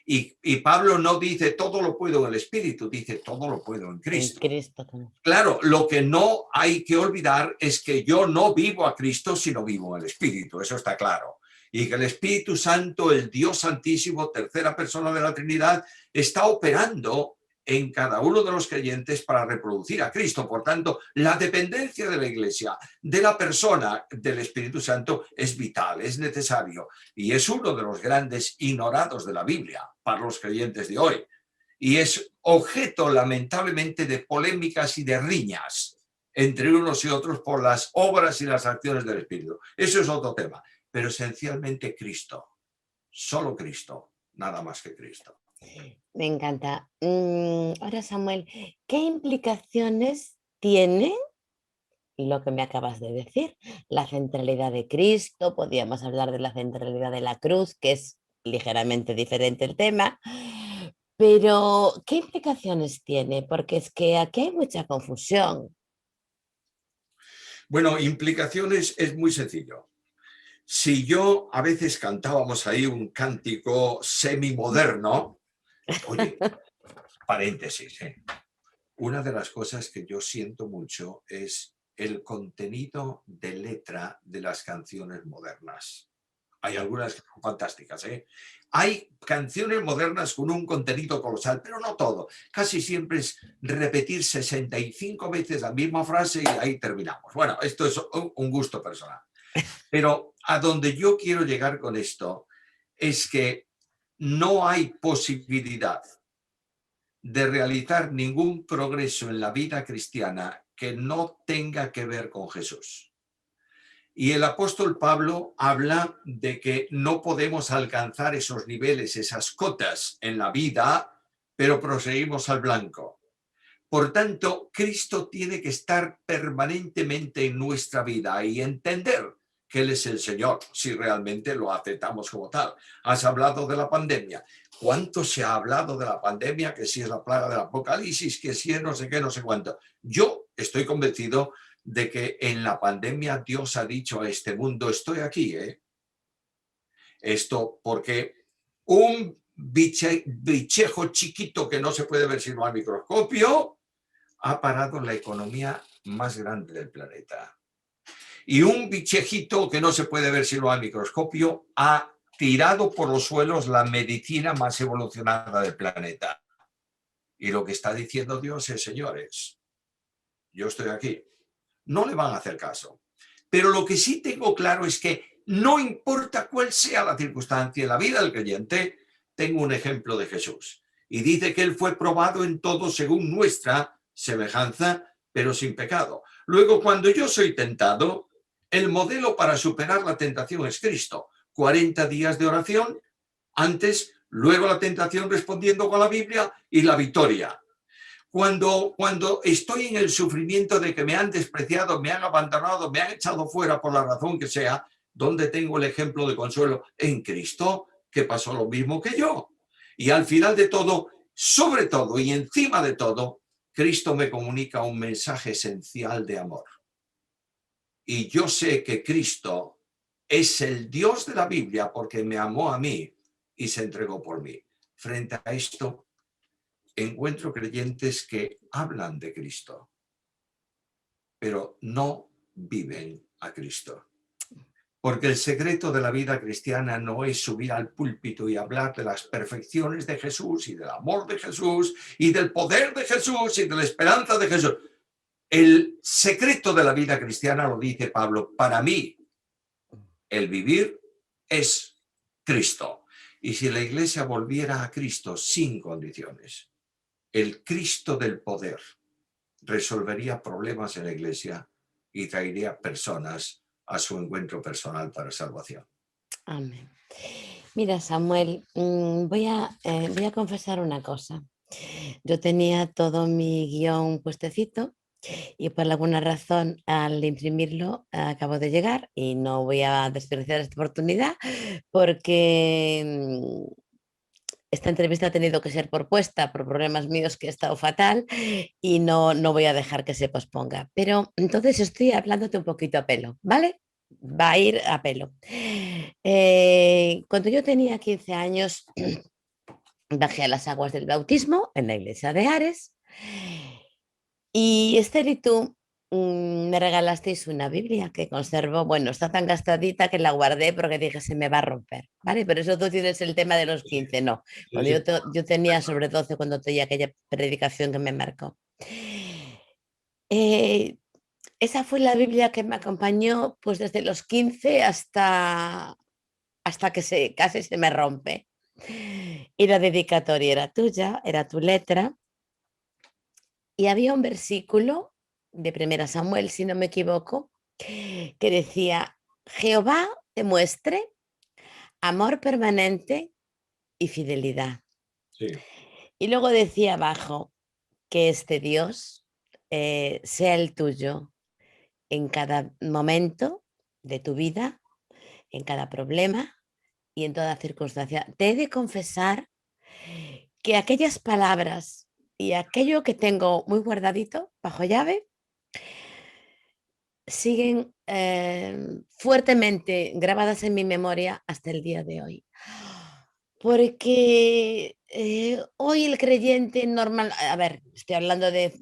Y Pablo no dice todo lo puedo en el Espíritu, dice todo lo puedo en Cristo. Claro, lo que no hay que olvidar es que yo no vivo a Cristo, sino vivo en el Espíritu, eso está claro. Y que el Espíritu Santo, el Dios Santísimo, tercera persona de la Trinidad, está operando en cada uno de los creyentes para reproducir a Cristo. Por tanto, la dependencia de la Iglesia, de la persona del Espíritu Santo, es vital, es necesario. Y es uno de los grandes ignorados de la Biblia para los creyentes de hoy. Y es objeto, lamentablemente, de polémicas y de riñas. entre unos y otros por las obras y las acciones del Espíritu. Eso es otro tema, pero esencialmente Cristo, solo Cristo, nada más que Cristo. Me encanta. Ahora, Samuel, ¿qué implicaciones tiene lo que me acabas de decir? La centralidad de Cristo, podríamos hablar de la centralidad de la cruz, que es ligeramente diferente el tema, pero ¿qué implicaciones tiene? Porque es que aquí hay mucha confusión. Bueno, implicaciones es muy sencillo. Si yo a veces cantábamos ahí un cántico semimoderno, oye, paréntesis, una de las cosas que yo siento mucho es el contenido de letra de las canciones modernas. Hay algunas que son fantásticas, ¿eh? Hay canciones modernas con un contenido colosal, pero no todo. Casi siempre es repetir 65 veces la misma frase y ahí terminamos. Bueno, esto es un gusto personal. Pero a donde yo quiero llegar con esto es que no hay posibilidad de realizar ningún progreso en la vida cristiana que no tenga que ver con Jesús. Y el apóstol Pablo habla de que no podemos alcanzar esos niveles, esas cotas en la vida, pero proseguimos al blanco. Por tanto, Cristo tiene que estar permanentemente en nuestra vida y entender que Él es el Señor, si realmente lo aceptamos como tal. Has hablado de la pandemia. ¿Cuánto se ha hablado de la pandemia? Que si es la plaga del apocalipsis, que si es no sé qué, no sé cuánto. Yo estoy convencido de que en la pandemia Dios ha dicho a este mundo, estoy aquí, ¿eh? Esto porque un bichejo chiquito que no se puede ver sino al microscopio ha parado la economía más grande del planeta. Y un bichejito que no se puede ver sino al microscopio ha tirado por los suelos la medicina más evolucionada del planeta. Y lo que está diciendo Dios es, señores, yo estoy aquí. No le van a hacer caso. Pero lo que sí tengo claro es que no importa cuál sea la circunstancia en la vida del creyente, tengo un ejemplo de Jesús. Y dice que Él fue probado en todo según nuestra semejanza, pero sin pecado. Luego, cuando yo soy tentado, el modelo para superar la tentación es Cristo. 40 días de oración, antes, luego la tentación respondiendo con la Biblia y la victoria. Cuando estoy en el sufrimiento de que me han despreciado, me han abandonado, me han echado fuera por la razón que sea, ¿dónde tengo el ejemplo de consuelo? En Cristo, que pasó lo mismo que yo. Y al final de todo, sobre todo y encima de todo, Cristo me comunica un mensaje esencial de amor. Y yo sé que Cristo es el Dios de la Biblia porque me amó a mí y se entregó por mí. Frente a esto, encuentro creyentes que hablan de Cristo, pero no viven a Cristo. Porque el secreto de la vida cristiana no es subir al púlpito y hablar de las perfecciones de Jesús y del amor de Jesús y del poder de Jesús y de la esperanza de Jesús. El secreto de la vida cristiana, lo dice Pablo, para mí el vivir es Cristo. Y si la iglesia volviera a Cristo sin condiciones, el Cristo del poder resolvería problemas en la iglesia y traería personas a su encuentro personal para salvación. Amén. Mira, Samuel, voy a confesar una cosa. Yo tenía todo mi guión puestecito y por alguna razón al imprimirlo acabo de llegar y no voy a desperdiciar esta oportunidad porque esta entrevista ha tenido que ser pospuesta por problemas míos que he estado fatal y no voy a dejar que se posponga. Pero entonces estoy hablándote un poquito a pelo, ¿vale? Va a ir a pelo. Cuando yo tenía 15 años, bajé a las aguas del bautismo en la iglesia de Ares y Esther y tú me regalasteis una Biblia que conservo, bueno, está tan gastadita que la guardé porque dije se me va a romper, ¿vale? Pero eso tú tienes el tema de los 15, no. Sí, Cuando sí. yo tenía sobre 12 cuando tenía aquella predicación que me marcó. Eh, Esa fue la Biblia que me acompañó pues desde los 15 hasta que casi se me rompe. Y la dedicatoria era tuya, era tu letra, y había un versículo de Primera Samuel, si no me equivoco, que decía, Jehová te muestre amor permanente y fidelidad. Sí. Y luego decía abajo que este Dios sea el tuyo en cada momento de tu vida, en cada problema y en toda circunstancia. Te he de confesar que aquellas palabras y aquello que tengo muy guardadito bajo llave siguen fuertemente grabadas en mi memoria hasta el día de hoy. Porque hoy el creyente normal, a ver, estoy hablando de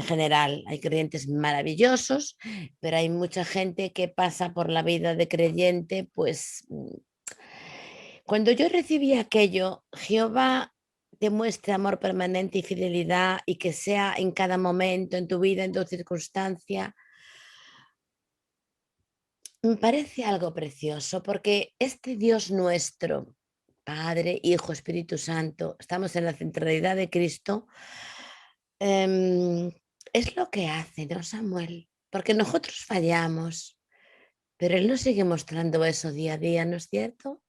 general, hay creyentes maravillosos, pero hay mucha gente que pasa por la vida de creyente, pues cuando yo recibí aquello, Jehová te muestre amor permanente y fidelidad y que sea en cada momento, en tu vida, en tu circunstancia, me parece algo precioso porque este Dios nuestro, Padre, Hijo, Espíritu Santo, estamos en la centralidad de Cristo, em, es lo que hace, ¿no, Samuel? Porque nosotros fallamos, pero Él nos sigue mostrando eso día a día, ¿no es cierto?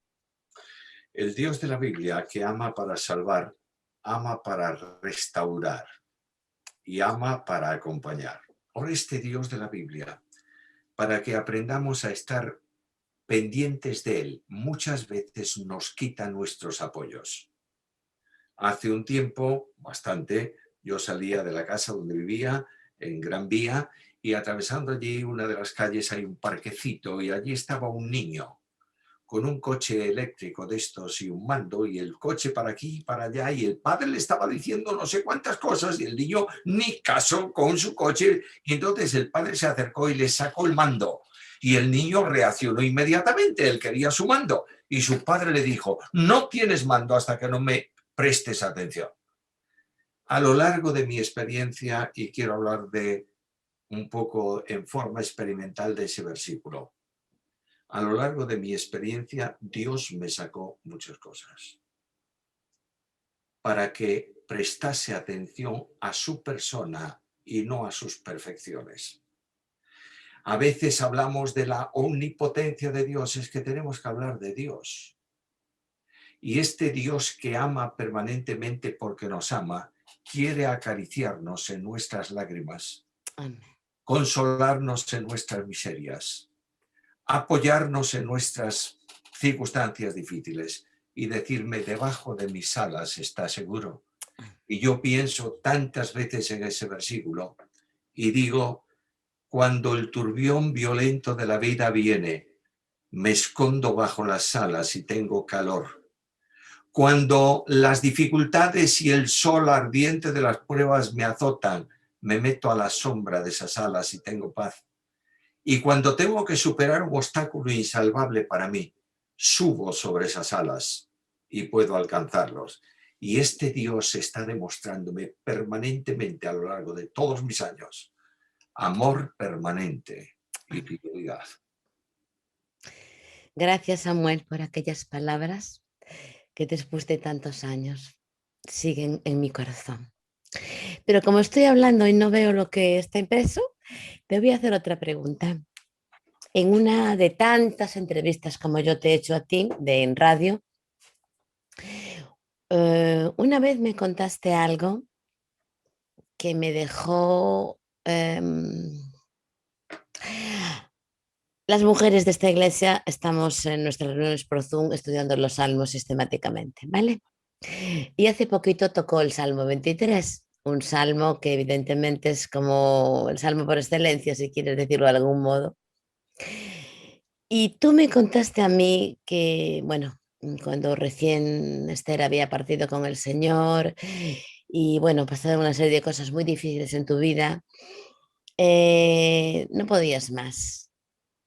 El Dios de la Biblia, que ama para salvar, ama para restaurar y ama para acompañar. Por este Dios de la Biblia, para que aprendamos a estar pendientes de Él, muchas veces nos quita nuestros apoyos. Hace un tiempo, bastante, yo salía de la casa donde vivía, en Gran Vía, y atravesando allí una de las calles hay un parquecito y allí estaba un niño con un coche eléctrico de estos y un mando, y el coche para aquí y para allá, y el padre le estaba diciendo no sé cuántas cosas, y el niño ni caso con su coche, y entonces el padre se acercó y le sacó el mando, y el niño reaccionó inmediatamente, él quería su mando, y su padre le dijo, no tienes mando hasta que no me prestes atención. A lo largo de mi experiencia, y quiero hablar de un poco en forma experimental de ese versículo, a lo largo de mi experiencia, Dios me sacó muchas cosas para que prestase atención a su persona y no a sus perfecciones. A veces hablamos de la omnipotencia de Dios, es que tenemos que hablar de Dios. Y este Dios que ama permanentemente porque nos ama, quiere acariciarnos en nuestras lágrimas, Amén. consolarnos en nuestras miserias, apoyarnos en nuestras circunstancias difíciles y decirme, debajo de mis alas está seguro. Y yo pienso tantas veces en ese versículo y digo, cuando el turbión violento de la vida viene, me escondo bajo las alas y tengo calor. Cuando las dificultades y el sol ardiente de las pruebas me azotan, me meto a la sombra de esas alas y tengo paz. Y cuando tengo que superar un obstáculo insalvable para mí, subo sobre esas alas y puedo alcanzarlos. Y este Dios está demostrándome permanentemente a lo largo de todos mis años amor permanente y fidelidad. Gracias, Samuel, por aquellas palabras que después de tantos años siguen en mi corazón. Pero como estoy hablando y no veo lo que está impreso, te voy a hacer otra pregunta. En una de tantas entrevistas como yo te he hecho a ti en radio, una vez me contaste algo que me dejó... las mujeres de esta iglesia estamos en nuestras reuniones por Zoom estudiando los salmos sistemáticamente, ¿vale? Y hace poquito tocó el Salmo 23, un salmo que evidentemente es como el salmo por excelencia, si quieres decirlo de algún modo. Y tú me contaste a mí que, bueno, cuando recién Esther había partido con el Señor y, bueno, pasaron una serie de cosas muy difíciles en tu vida, no podías más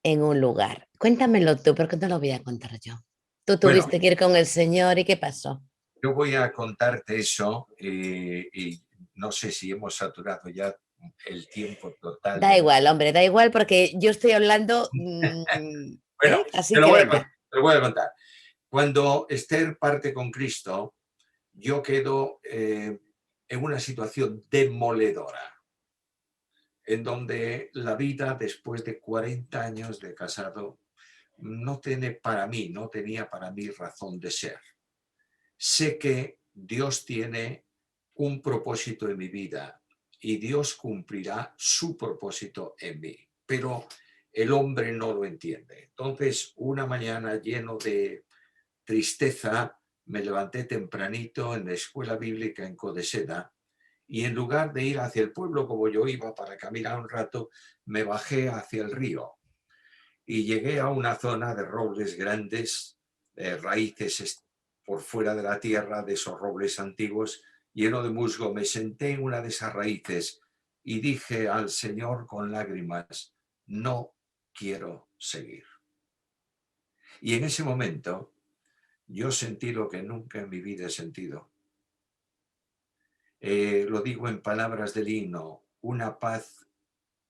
en un lugar. Cuéntamelo tú, porque no lo voy a contar yo. Tú Bueno, tuviste que ir con el Señor y ¿qué pasó? yo voy a contarte eso y no sé si hemos saturado ya el tiempo total Da de... igual, hombre, da igual porque yo estoy hablando, Bueno, Así que venga. te lo voy a contar. Cuando Esther parte con Cristo, yo quedo en una situación demoledora. en donde la vida después de 40 años de casado no tenía para mí razón de ser. Sé que Dios tiene un propósito en mi vida y Dios cumplirá su propósito en mí, pero el hombre no lo entiende. Entonces, una mañana lleno de tristeza, me levanté tempranito en la escuela bíblica en Codeseda y en lugar de ir hacia el pueblo como yo iba para caminar un rato, me bajé hacia el río y llegué a una zona de robles grandes, raíces por fuera de la tierra, de esos robles antiguos, lleno de musgo. Me senté en una de esas raíces y dije al Señor con lágrimas, no quiero seguir. Y en ese momento yo sentí lo que nunca en mi vida he sentido. Lo digo en palabras del himno, una paz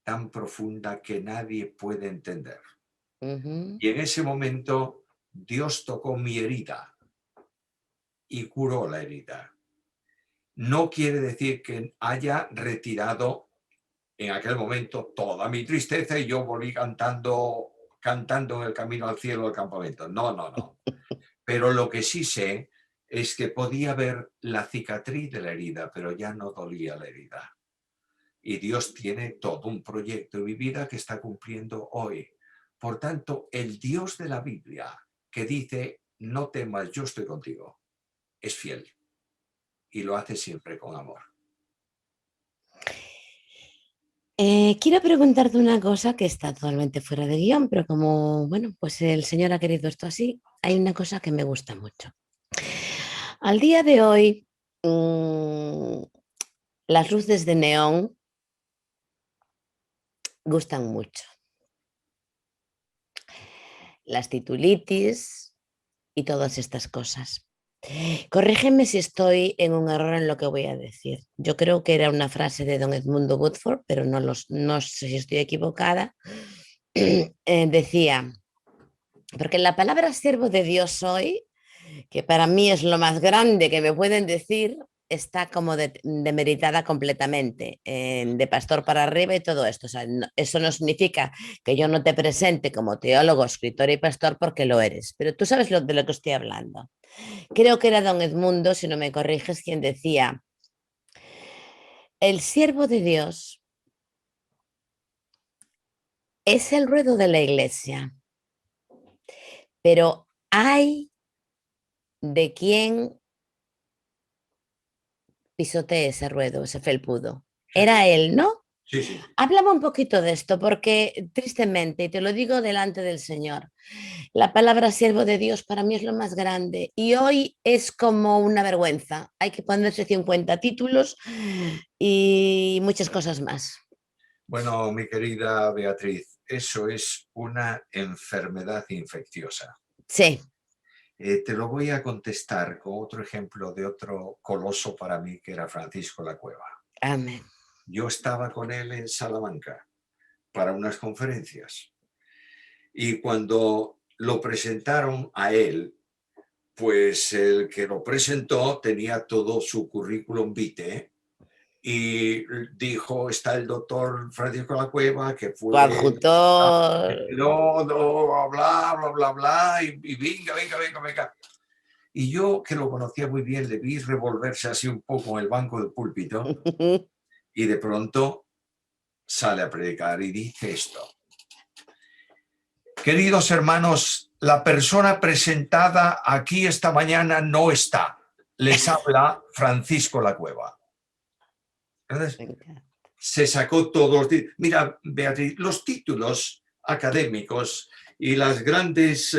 tan profunda que nadie puede entender. Ujú. Y en ese momento Dios tocó mi herida y curó la herida. No quiere decir que haya retirado en aquel momento toda mi tristeza y yo volví cantando en el camino al cielo del campamento. No, no, no. Pero lo que sí sé es que podía ver la cicatriz de la herida, pero ya no dolía la herida. Y Dios tiene todo un proyecto en mi vida que está cumpliendo hoy. Por tanto, el Dios de la Biblia que dice, no temas, yo estoy contigo, es fiel y lo hace siempre con amor. Quiero preguntarte una cosa que está totalmente fuera de guión, pero como, bueno, pues el Señor ha querido esto así, hay una cosa que me gusta mucho. Al día de hoy, mm, las luces de neón gustan mucho. Las titulitis y todas estas cosas. Corrígeme si estoy en un error en lo que voy a decir. Yo creo que era una frase de don Edmundo Woodford, pero no sé si estoy equivocada. Decía, porque la palabra siervo de Dios soy, que para mí es lo más grande que me pueden decir, está como demeritada completamente, de pastor para arriba y todo esto. O sea, eso no significa que yo no te presente como teólogo, escritor y pastor porque lo eres, pero tú sabes de lo que estoy hablando. Creo que era don Edmundo, si no me corriges, quien decía, el siervo de Dios es el ruedo de la iglesia, pero hay de quien pisotee ese ruedo, ese felpudo. Sí, Era él, ¿no? sí, sí. Háblame un poquito de esto, porque tristemente, y te lo digo delante del Señor, la palabra siervo de Dios para mí es lo más grande y hoy es como una vergüenza. Hay que ponerse 50 títulos y muchas cosas más. Bueno, mi querida Beatriz, eso es una enfermedad infecciosa. Sí, Te lo voy a contestar con otro ejemplo de otro coloso para mí que era Francisco La Cueva. amén. Yo estaba con él en Salamanca para unas conferencias y cuando lo presentaron a él, pues el que lo presentó tenía todo su currículum vitae y dijo, está el doctor Francisco La Cueva, que fue Coadjutor. no, no, bla, bla, bla, bla, y venga, venga, venga, venga. Y yo, que lo conocía muy bien, le vi revolverse así un poco en el banco del púlpito y de pronto sale a predicar y dice esto. Queridos hermanos, la persona presentada aquí esta mañana no está. Les habla Francisco La Cueva. Entonces, se sacó todos los títulos. Mira, Beatriz, los títulos académicos y las grandes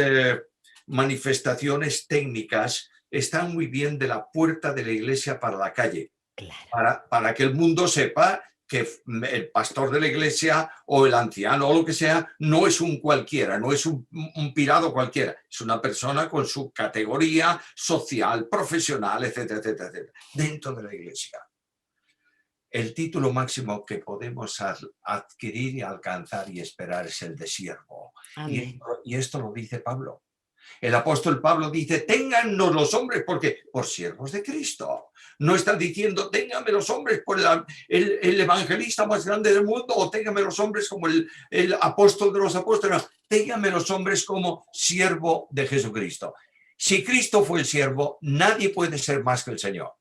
manifestaciones técnicas están muy bien de la puerta de la iglesia para la calle, Claro. para que el mundo sepa que el pastor de la iglesia o el anciano o lo que sea no es un cualquiera, no es un pirado cualquiera, es una persona con su categoría social, profesional, etcétera, etcétera, etcétera, dentro de la iglesia. El título máximo que podemos adquirir y alcanzar y esperar es el de siervo. Amén. Y esto lo dice Pablo. El apóstol Pablo dice, téngannos los hombres porque por siervos de Cristo. No está diciendo, ténganme los hombres por el evangelista más grande del mundo o ténganme los hombres como el apóstol de los apóstoles. Ténganme los hombres como siervo de Jesucristo. Si Cristo fue el siervo, nadie puede ser más que el Señor.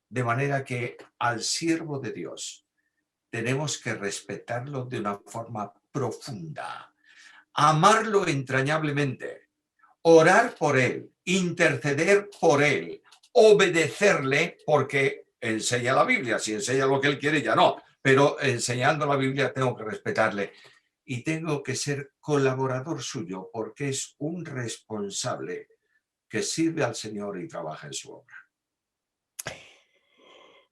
De manera que al siervo de Dios tenemos que respetarlo de una forma profunda, amarlo entrañablemente, orar por él, interceder por él, obedecerle porque enseña la Biblia. Si enseña lo que él quiere, ya no. Pero enseñando la Biblia tengo que respetarle y tengo que ser colaborador suyo porque es un responsable que sirve al Señor y trabaja en su obra.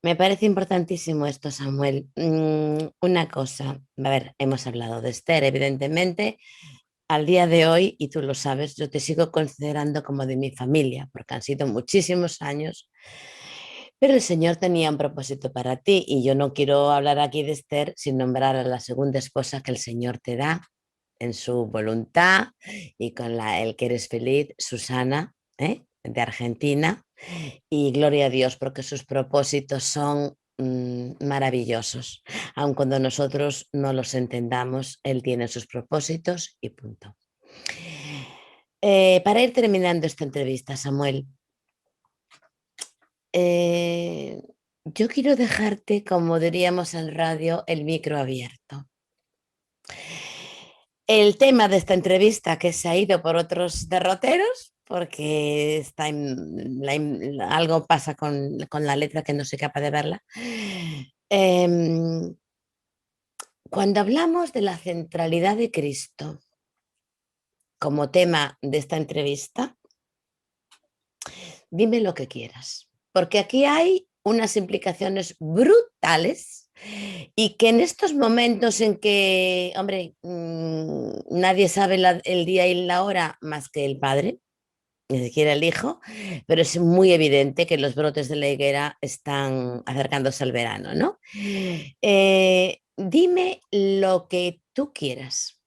Me parece importantísimo esto, Samuel. Una cosa, a ver, hemos hablado de Esther, evidentemente. Al día de hoy, y tú lo sabes, yo te sigo considerando como de mi familia, porque han sido muchísimos años, pero el Señor tenía un propósito para ti y yo no quiero hablar aquí de Esther sin nombrar a la segunda esposa que el Señor te da en su voluntad y con el que eres feliz, Susana, de Argentina, y gloria a Dios porque sus propósitos son maravillosos. Aun cuando nosotros no los entendamos, Él tiene sus propósitos y punto. Para ir terminando esta entrevista, Samuel, yo quiero dejarte, como diríamos en radio, el micro abierto. El tema de esta entrevista que se ha ido por otros derroteros, porque algo pasa con la letra que no soy capaz de verla. Cuando hablamos de la centralidad de Cristo como tema de esta entrevista, dime lo que quieras, porque aquí hay unas implicaciones brutales y que en estos momentos en que, hombre, nadie sabe el día y la hora más que el padre, ni siquiera el hijo, pero es muy evidente que los brotes de la higuera están acercándose al verano, ¿no? Dime lo que tú quieras.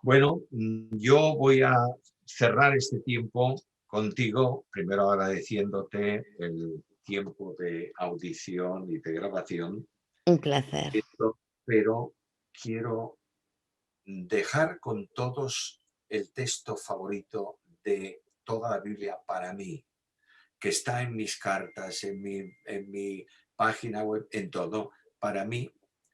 Bueno, yo voy a cerrar este tiempo contigo, primero agradeciéndote el tiempo de audición y de grabación, Un placer. pero quiero dejar con todos el texto favorito de toda la Biblia para mí, que está en mis cartas, en mi página web, en todo. Para mí,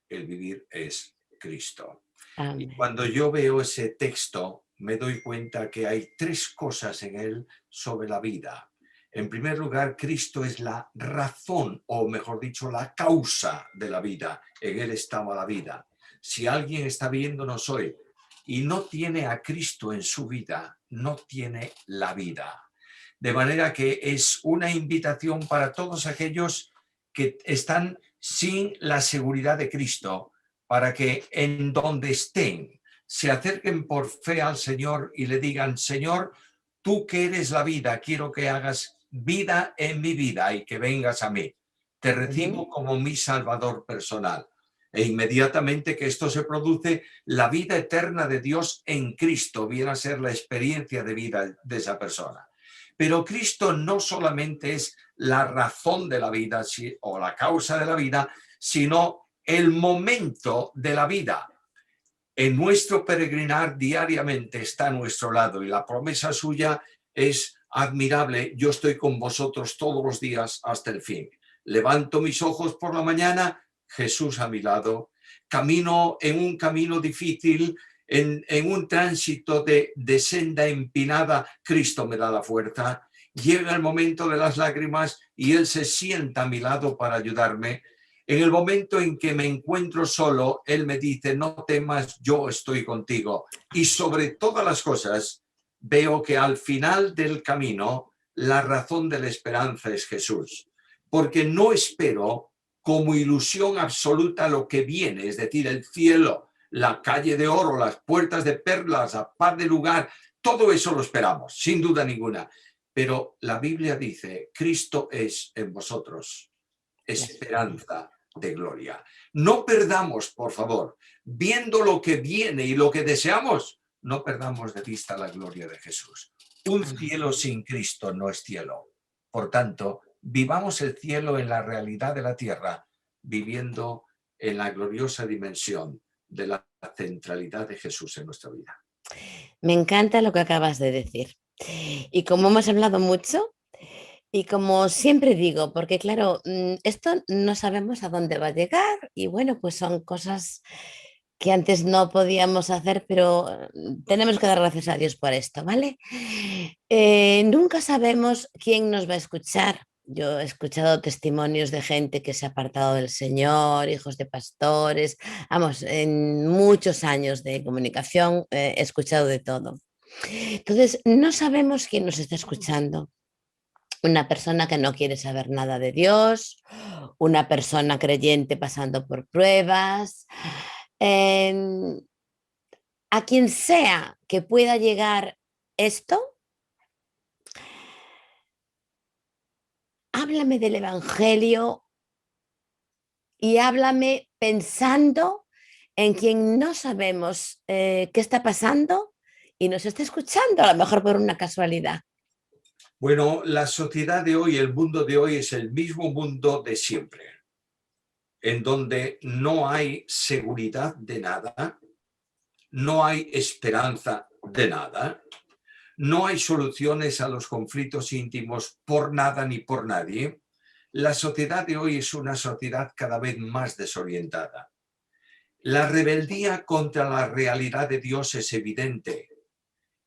el vivir es Cristo. Y Amén. cuando yo veo ese texto, me doy cuenta que hay tres cosas en él sobre la vida. En primer lugar, Cristo es la razón, o mejor dicho, la causa de la vida. En él estaba la vida. Si alguien está viéndonos hoy y no tiene a Cristo en su vida, no tiene la vida. De manera que es una invitación para todos aquellos que están sin la seguridad de Cristo, para que en donde estén se acerquen por fe al Señor y le digan, Señor, tú que eres la vida, quiero que hagas vida en mi vida y que vengas a mí. Te recibo como mi Salvador personal. E inmediatamente que esto se produce, la vida eterna de Dios en Cristo viene a ser la experiencia de vida de esa persona. Pero Cristo no solamente es la razón de la vida o la causa de la vida, sino el momento de la vida. En nuestro peregrinar diariamente está a nuestro lado y la promesa suya es admirable. Yo estoy con vosotros todos los días hasta el fin. Levanto mis ojos por la mañana, Jesús a mi lado. Camino en un camino difícil, en un tránsito de senda empinada, Cristo me da la fuerza. Llega el momento de las lágrimas y Él se sienta a mi lado para ayudarme. En el momento en que me encuentro solo, Él me dice, no temas, yo estoy contigo. Y sobre todas las cosas, veo que al final del camino, la razón de la esperanza es Jesús. Porque no espero como ilusión absoluta lo que viene, es decir, el cielo, la calle de oro, las puertas de perlas, la paz de lugar, todo eso lo esperamos, sin duda ninguna. Pero la Biblia dice, Cristo es en vosotros esperanza de gloria. No perdamos, por favor, viendo lo que viene y lo que deseamos, no perdamos de vista la gloria de Jesús. Un cielo sin Cristo no es cielo. Por tanto, vivamos el cielo en la realidad de la tierra, viviendo en la gloriosa dimensión de la centralidad de Jesús en nuestra vida. Me encanta lo que acabas de decir. Y como hemos hablado mucho, y como siempre digo, porque claro, esto no sabemos a dónde va a llegar y bueno, pues son cosas que antes no podíamos hacer, pero tenemos que dar gracias a Dios por esto, ¿vale? Nunca sabemos quién nos va a escuchar. Yo he escuchado testimonios de gente que se ha apartado del Señor, hijos de pastores, vamos, en muchos años de comunicación he escuchado de todo. Entonces, no sabemos quién nos está escuchando. Una persona que no quiere saber nada de Dios, una persona creyente pasando por pruebas, eh, a quien sea que pueda llegar esto, háblame del Evangelio y háblame pensando en quien no sabemos qué está pasando y nos está escuchando, a lo mejor por una casualidad. Bueno, la sociedad de hoy, el mundo de hoy es el mismo mundo de siempre, en donde no hay seguridad de nada, no hay esperanza de nada, no hay soluciones a los conflictos íntimos por nada ni por nadie. La sociedad de hoy es una sociedad cada vez más desorientada. La rebeldía contra la realidad de Dios es evidente.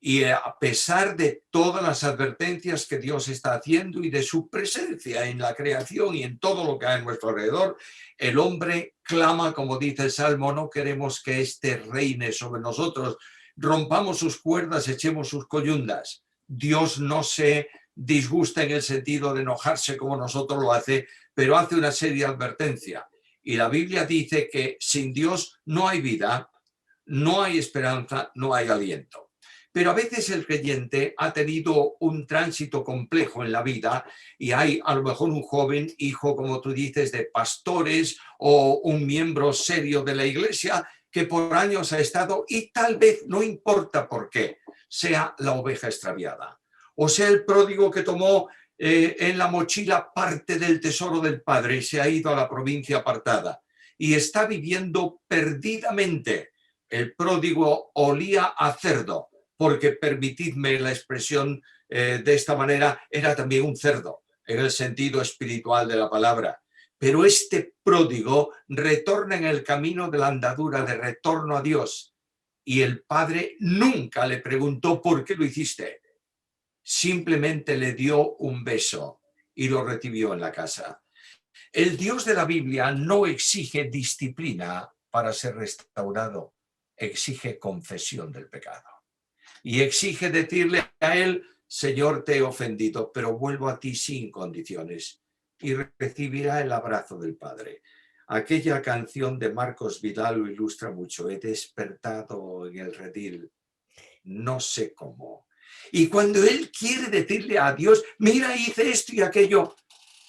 Y a pesar de todas las advertencias que Dios está haciendo y de su presencia en la creación y en todo lo que hay a nuestro alrededor, el hombre clama, como dice el Salmo, no queremos que éste reine sobre nosotros, rompamos sus cuerdas, echemos sus coyundas. Dios no se disgusta en el sentido de enojarse como nosotros lo hace, pero hace una seria advertencia. Y la Biblia dice que sin Dios no hay vida, no hay esperanza, no hay aliento. Pero a veces el creyente ha tenido un tránsito complejo en la vida y hay a lo mejor un joven hijo, como tú dices, de pastores o un miembro serio de la iglesia que por años ha estado y tal vez, no importa por qué, sea la oveja extraviada o sea el pródigo que tomó en la mochila parte del tesoro del padre y se ha ido a la provincia apartada y está viviendo perdidamente. El pródigo olía a cerdo, porque permitidme la expresión de esta manera, era también un cerdo, en el sentido espiritual de la palabra. Pero este pródigo retorna en el camino de la andadura de retorno a Dios. Y el padre nunca le preguntó por qué lo hiciste. Simplemente le dio un beso y lo recibió en la casa. El Dios de la Biblia no exige disciplina para ser restaurado, exige confesión del pecado. Y exige decirle a él, Señor, te he ofendido, pero vuelvo a ti sin condiciones. Y recibirá el abrazo del Padre. Aquella canción de Marcos Vidal lo ilustra mucho. He despertado en el redil, no sé cómo. Y cuando él quiere decirle a Dios, mira, hice esto y aquello,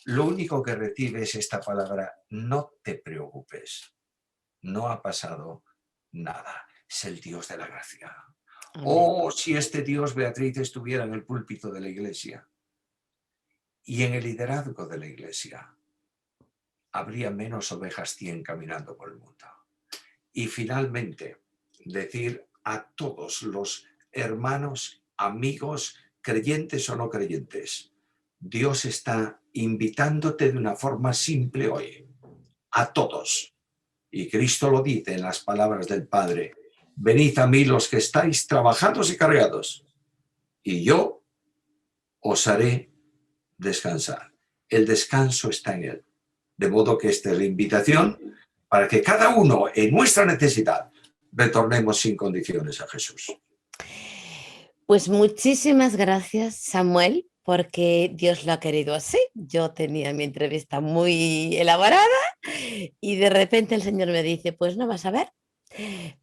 lo único que recibe es esta palabra, no te preocupes, no ha pasado nada. Es el Dios de la gracia. Oh, si este Dios, Beatriz, estuviera en el púlpito de la iglesia y en el liderazgo de la iglesia, habría menos ovejas 100 caminando por el mundo. Y finalmente, decir a todos los hermanos, amigos, creyentes o no creyentes, Dios está invitándote de una forma simple hoy, a todos. Y Cristo lo dice en las palabras del Padre, venid a mí los que estáis trabajados y cargados, y yo os haré descansar. El descanso está en Él. De modo que esta es la invitación para que cada uno en nuestra necesidad retornemos sin condiciones a Jesús. Pues muchísimas gracias, Samuel, porque Dios lo ha querido así. Yo tenía mi entrevista muy elaborada y de repente el Señor me dice, pues no vas a ver,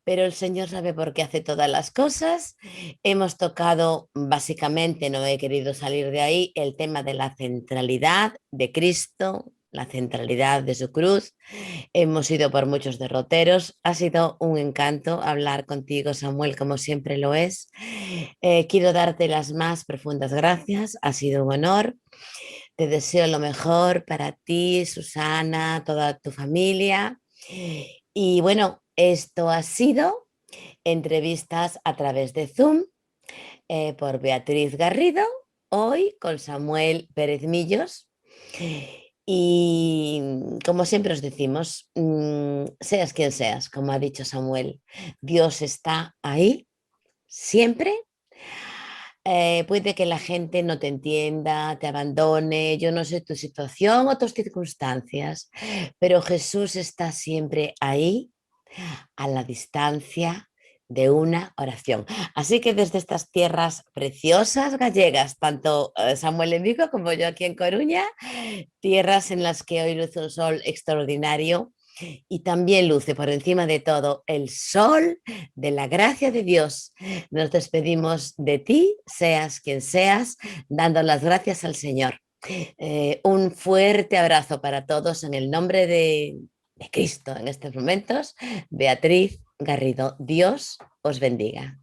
pero el Señor sabe por qué hace todas las cosas. Hemos tocado básicamente, no he querido salir de ahí, el tema de la centralidad de Cristo, la centralidad de su cruz. Hemos ido por muchos derroteros. Ha sido un encanto hablar contigo, Samuel, como siempre lo es. Quiero darte las más profundas gracias. Ha sido un honor. Te deseo lo mejor para ti, Susana, toda tu familia. Y bueno, esto ha sido entrevistas a través de Zoom por Beatriz Garrido, hoy con Samuel Pérez Millos. Y como siempre os decimos, seas quien seas, como ha dicho Samuel, Dios está ahí siempre. Puede que la gente no te entienda, te abandone, yo no sé tu situación o tus circunstancias, pero Jesús está siempre ahí a la distancia de una oración. Así que desde estas tierras preciosas gallegas, tanto Samuel en Vigo como yo aquí en Coruña, tierras en las que hoy luce un sol extraordinario y también luce por encima de todo el sol de la gracia de Dios. Nos despedimos de ti, seas quien seas, dando las gracias al Señor. Un fuerte abrazo para todos en el nombre de Cristo en estos momentos. Beatriz Garrido, Dios os bendiga.